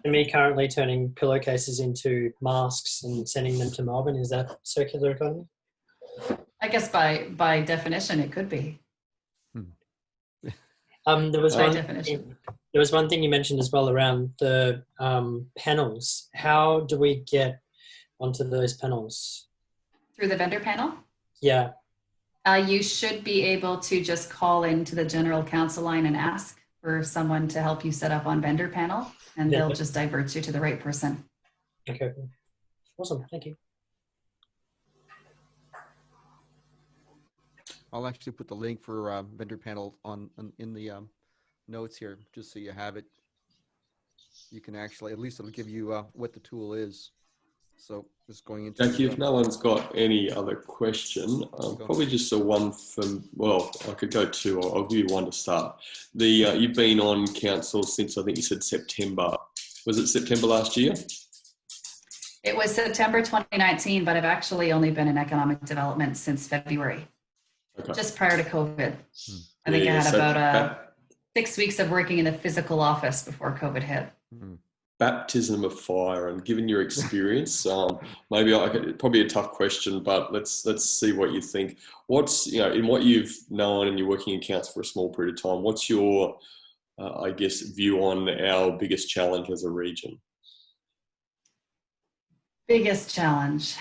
Speaker 5: me currently turning pillowcases into masks and sending them to Melbourne, is that circular economy?
Speaker 2: I guess by definition it could be.
Speaker 5: There was one thing you mentioned as well around the panels. How do we get onto those panels?
Speaker 2: Through the vendor panel?
Speaker 5: Yeah.
Speaker 2: You should be able to just call into the general counsel line and ask for someone to help you set up on vendor panel, and they'll just divert you to the right person.
Speaker 5: Okay. Awesome. Thank you.
Speaker 1: I'll actually put the link for vendor panel in the notes here, just so you have it. You can actually, at least it'll give you what the tool is. So just going into...
Speaker 4: Jackie, if no one's got any other question, probably just the one from, well, I could go two, I'll give you one to start. You've been on council since, I think you said September. Was it September last year?
Speaker 2: It was September 2019, but I've actually only been in economic development since February. Okay. Just prior to COVID. I think I had about 6 weeks of working in a physical office before COVID hit.
Speaker 4: baptism of fire, and given your experience, maybe probably a tough question, but let's see what you think. What's, in what you've known and you're working in council for a small period of time, what's your, I guess, view on our biggest challenge as a region?
Speaker 2: Biggest challenge.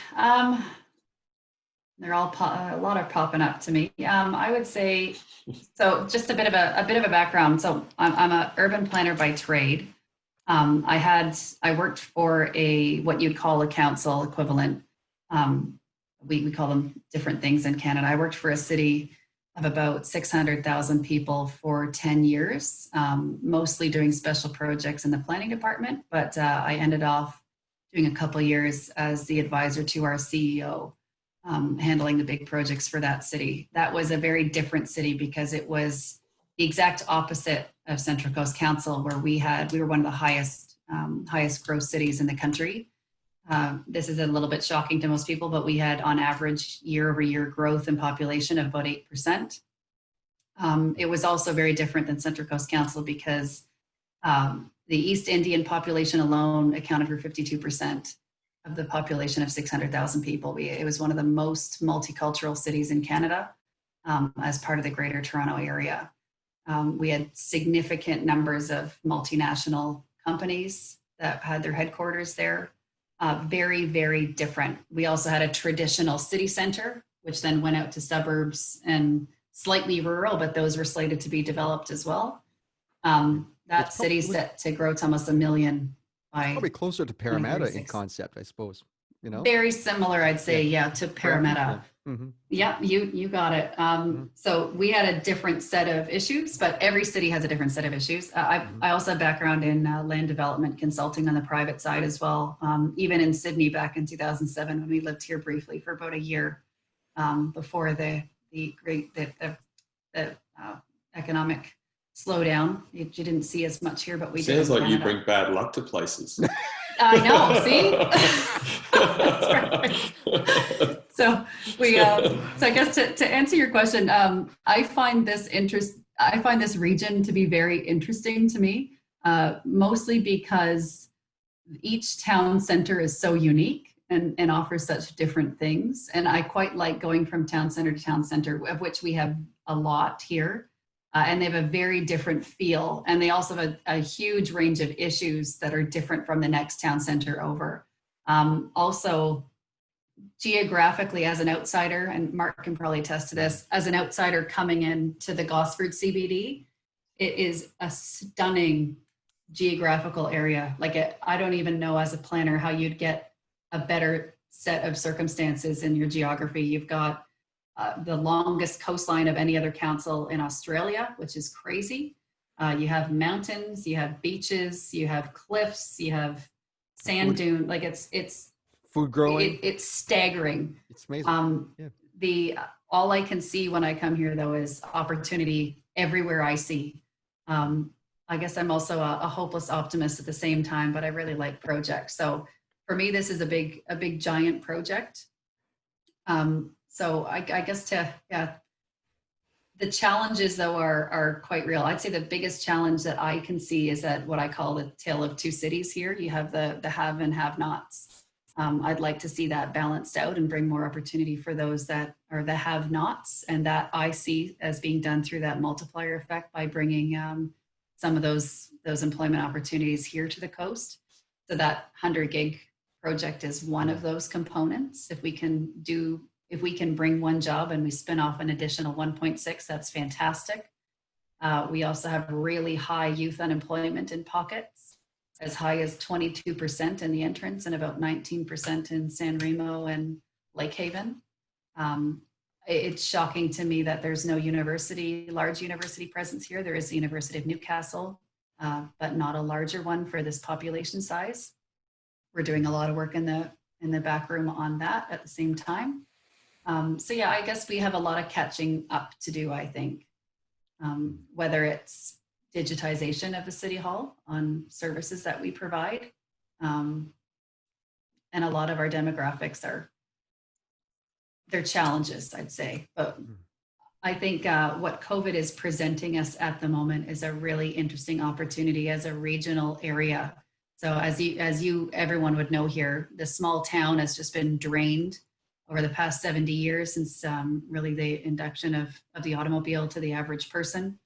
Speaker 2: They're all a lot are popping up to me. I would say, so just a bit of a background. So I'm an urban planner by trade. I worked for what you'd call a council equivalent. We call them different things in Canada. I worked for a city of about 600,000 people for 10 years, mostly doing special projects in the planning department. But I ended off doing a couple years as the advisor to our CEO, handling the big projects for that city. That was a very different city because it was the exact opposite of Central Coast Council, where we were one of the highest growth cities in the country. This is a little bit shocking to most people, but we had on average year-over-year growth in population of about 8%. It was also very different than Central Coast Council because the East Indian population alone accounted for 52% of the population of 600,000 people. It was one of the most multicultural cities in Canada as part of the Greater Toronto Area. We had significant numbers of multinational companies that had their headquarters there. Very, very different. We also had a traditional city center, which then went out to suburbs and slightly rural, but those were slated to be developed as well. That city's set to grow to almost 1 million by
Speaker 1: probably closer to Parramatta in concept, I suppose.
Speaker 2: Very similar, I'd say, to Parramatta.
Speaker 1: Mm-hmm.
Speaker 2: Yeah, you got it. So we had a different set of issues, but every city has a different set of issues. I also have background in land development consulting on the private side as well. Even in Sydney back in 2007, when we lived here briefly for about a year before the economic slowdown. You didn't see as much here, but we did.
Speaker 4: Sounds like you bring bad luck to places.
Speaker 2: I know. See, that's right. So so I guess to answer your question, I find this region to be very interesting to me, mostly because each town center is so unique and offers such different things. And I quite like going from town center to town center, of which we have a lot here. And they have a very different feel. And they also have a huge range of issues that are different from the next town center over. Also, geographically, as an outsider, and Mark can probably attest to this, as an outsider coming into the Gosford CBD, it is a stunning geographical area. I don't even know as a planner how you'd get a better set of circumstances in your geography. You've got the longest coastline of any other council in Australia, which is crazy. You have mountains, you have beaches, you have cliffs, you have sand dune. It's
Speaker 1: food growing.
Speaker 2: It's staggering.
Speaker 1: It's amazing.
Speaker 2: All I can see when I come here though is opportunity everywhere I see. I guess I'm also a hopeless optimist at the same time, but I really like projects. So for me, this is a big giant project. So I guess the challenges though are quite real. I'd say the biggest challenge that I can see is that what I call the tale of two cities here. You have the have and have nots. I'd like to see that balanced out and bring more opportunity for those that are the have nots, and that I see as being done through that multiplier effect by bringing some of those employment opportunities here to the coast. So that 100 gig project is one of those components. If we can bring one job and we spin off an additional 1.6, that's fantastic. We also have really high youth unemployment in pockets, as high as 22% in the entrance and about 19% in San Remo and Lake Haven. It's shocking to me that there's no large university presence here. There is the University of Newcastle, but not a larger one for this population size. We're doing a lot of work in the back room on that at the same time. So yeah, I guess we have a lot of catching up to do, I think, whether it's digitization of the City Hall on services that we provide. And a lot of our demographics they're challenges, I'd say. But I think what COVID is presenting us at the moment is a really interesting opportunity as a regional area So everyone would know here, the small town has just been drained over the past 70 years since really the induction of the automobile to the average person.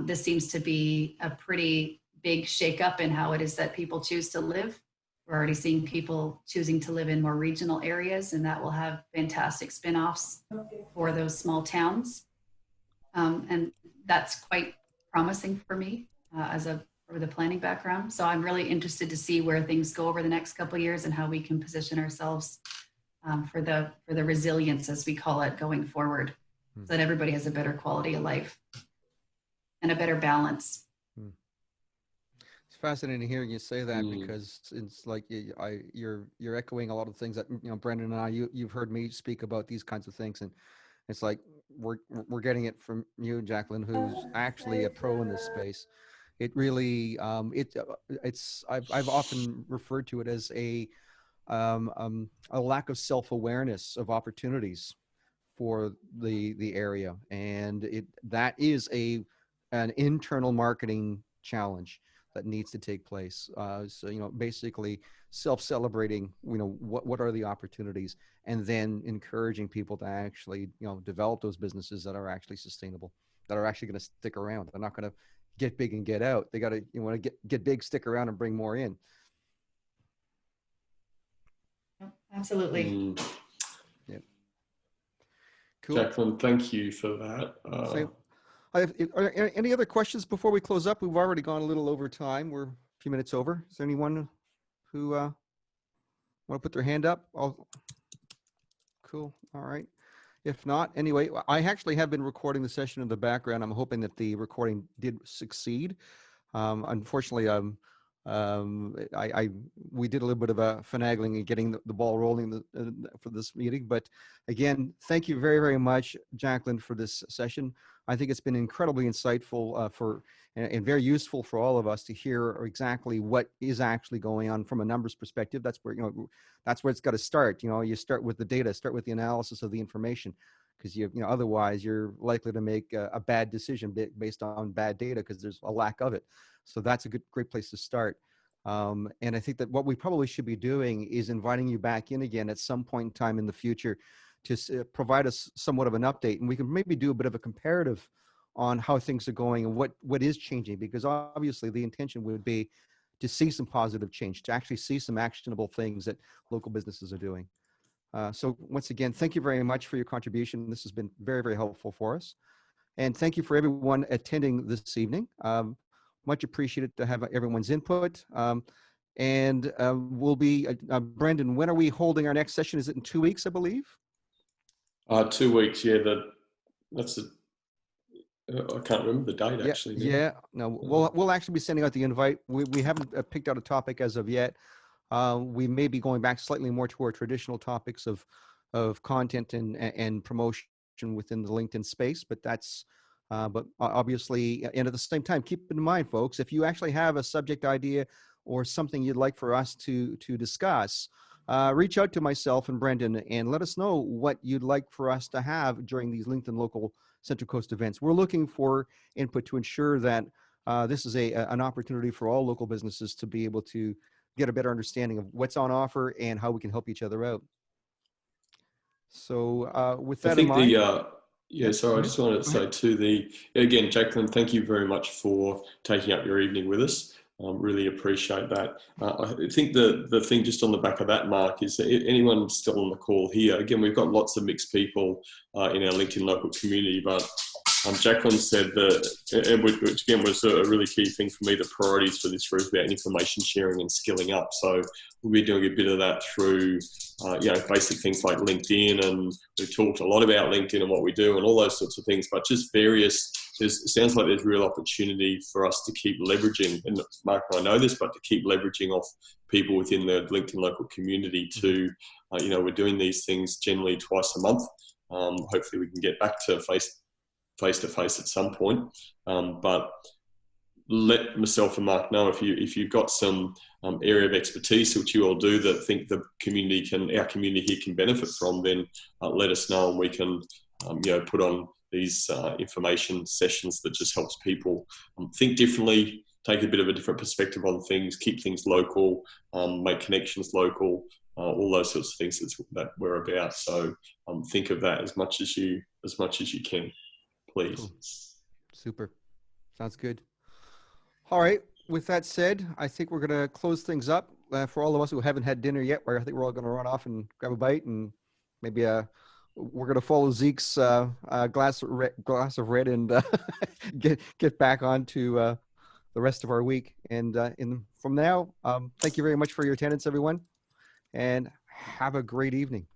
Speaker 2: This seems to be a pretty big shakeup in how it is that people choose to live. We're already seeing people choosing to live in more regional areas, and that will have fantastic spin-offs for those small towns. And that's quite promising for me for the planning background. So I'm really interested to see where things go over the next couple of years and how we can position ourselves for the resilience, as we call it, going forward, so that everybody has a better quality of life and a better balance.
Speaker 1: It's fascinating hearing you say that, because it's like you're echoing a lot of things that, you know, Brendan and I, you've heard me speak about these kinds of things, and it's like we're getting it from you, Jacqueline, who's actually a pro in this space. It really I've often referred to it as a lack of self-awareness of opportunities for the area, and that is an internal marketing challenge that needs to take place. So, you know, basically self-celebrating, you know, what are the opportunities, and then encouraging people to actually, you know, develop those businesses that are actually sustainable, that are actually going to stick around. They're not going to get big and get out. They got to, you want to get big, stick around, and bring more in.
Speaker 2: Absolutely.
Speaker 1: Yeah. Cool.
Speaker 4: Jacqueline, thank you for that.
Speaker 1: Are there any other questions before we close up? We've already gone a little over time. We're a few minutes over. Is there anyone who want to put their hand up? Cool. All right. If not, anyway, I actually have been recording the session in the background. I'm hoping that the recording did succeed. Unfortunately, we did a little bit of a finagling and getting the ball rolling for this meeting. But again, thank you very, very much, Jacqueline, for this session. I think it's been incredibly insightful and very useful for all of us to hear exactly what is actually going on from a numbers perspective. That's where, you know, that's where it's got to start. You know, you start with the data, start with the analysis of the information, because you know, otherwise you're likely to make a bad decision based on bad data because there's a lack of it. So that's a great place to start. And I think that what we probably should be doing is inviting you back in again at some point in time in the future to provide us somewhat of an update, and we can maybe do a bit of a comparative on how things are going and what is changing, because obviously the intention would be to see some positive change, to actually see some actionable things that local businesses are doing. So once again, thank you very much for your contribution. This has been very, very helpful for us. And thank you for everyone attending this evening. Much appreciated to have everyone's input. And we'll be, Brendan, when are we holding our next session? Is it in 2 weeks, I believe?
Speaker 4: 2 weeks, yeah. I can't remember the date actually.
Speaker 1: Yeah, no, we'll actually be sending out the invite. We haven't picked out a topic as of yet. We may be going back slightly more to our traditional topics of content and promotion within the LinkedIn space, but that's but obviously, and at the same time, keep in mind, folks, if you actually have a subject idea or something you'd like for us to discuss, reach out to myself and Brendan and let us know what you'd like for us to have during these LinkedIn Local Central Coast events. We're looking for input to ensure that this is an opportunity for all local businesses to be able to get a better understanding of what's on offer and how we can help each other out. So with that in mind,
Speaker 4: sorry, I just wanted to say again, Jacqueline, thank you very much for taking up your evening with us. Really appreciate that. I think the thing just on the back of that, Mark, is that anyone still on the call here, again, we've got lots of mixed people in our LinkedIn local community, but Jacqueline said that, which again was a really key thing for me, the priorities for this group about information sharing and skilling up. So we'll be doing a bit of that through, basic things like LinkedIn, and we've talked a lot about LinkedIn and what we do and all those sorts of things, but just various, it sounds like there's real opportunity for us to keep leveraging, and Mark and I know this, but to keep leveraging off people within the LinkedIn local community to, we're doing these things generally twice a month. Hopefully we can get back to face-to-face at some point, but let myself and Mark know if you've got some area of expertise which you all do that think our community here can benefit from, then let us know and we can put on these information sessions that just helps people think differently, take a bit of a different perspective on things, keep things local, make connections local, all those sorts of things that we're about. So think of that as much as you can, please.
Speaker 1: Cool. Super. Sounds good. All right. With that said, I think we're going to close things up. For all of us who haven't had dinner yet, I think we're all going to run off and grab a bite, and maybe we're going to follow Zeke's glass of red and get back on to the rest of our week. And from now, thank you very much for your attendance, everyone, and have a great evening.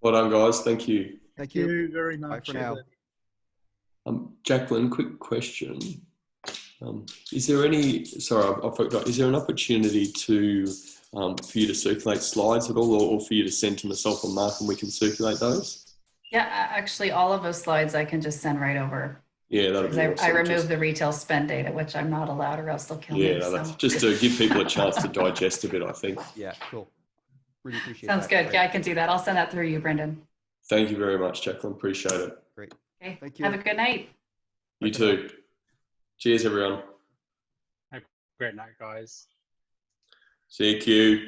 Speaker 4: Well done, guys. Thank you.
Speaker 1: Thank you
Speaker 3: very
Speaker 1: Bye
Speaker 3: much.
Speaker 1: for now.
Speaker 4: Jacqueline, quick question. Is there any, sorry, I forgot, is there an opportunity to, for you to circulate slides at all, or for you to send to myself or Mark and we can circulate those?
Speaker 2: Yeah, actually all of those slides I can just send right over.
Speaker 4: Yeah, that'd be awesome.
Speaker 2: I removed the retail spend data, which I'm not allowed, or else they'll kill me.
Speaker 4: Yeah, no, that's just to give people a chance to digest a bit, I think.
Speaker 1: Yeah, cool. Really appreciate
Speaker 2: Sounds
Speaker 1: that.
Speaker 2: good.
Speaker 1: Great.
Speaker 2: Yeah, I can do that. I'll send that through you, Brendan.
Speaker 4: Thank you very much, Jacqueline. Appreciate it.
Speaker 1: Great.
Speaker 2: Okay.
Speaker 1: Thank you.
Speaker 2: Have a good night.
Speaker 4: You too. Cheers, everyone.
Speaker 10: Great night, guys.
Speaker 4: See you.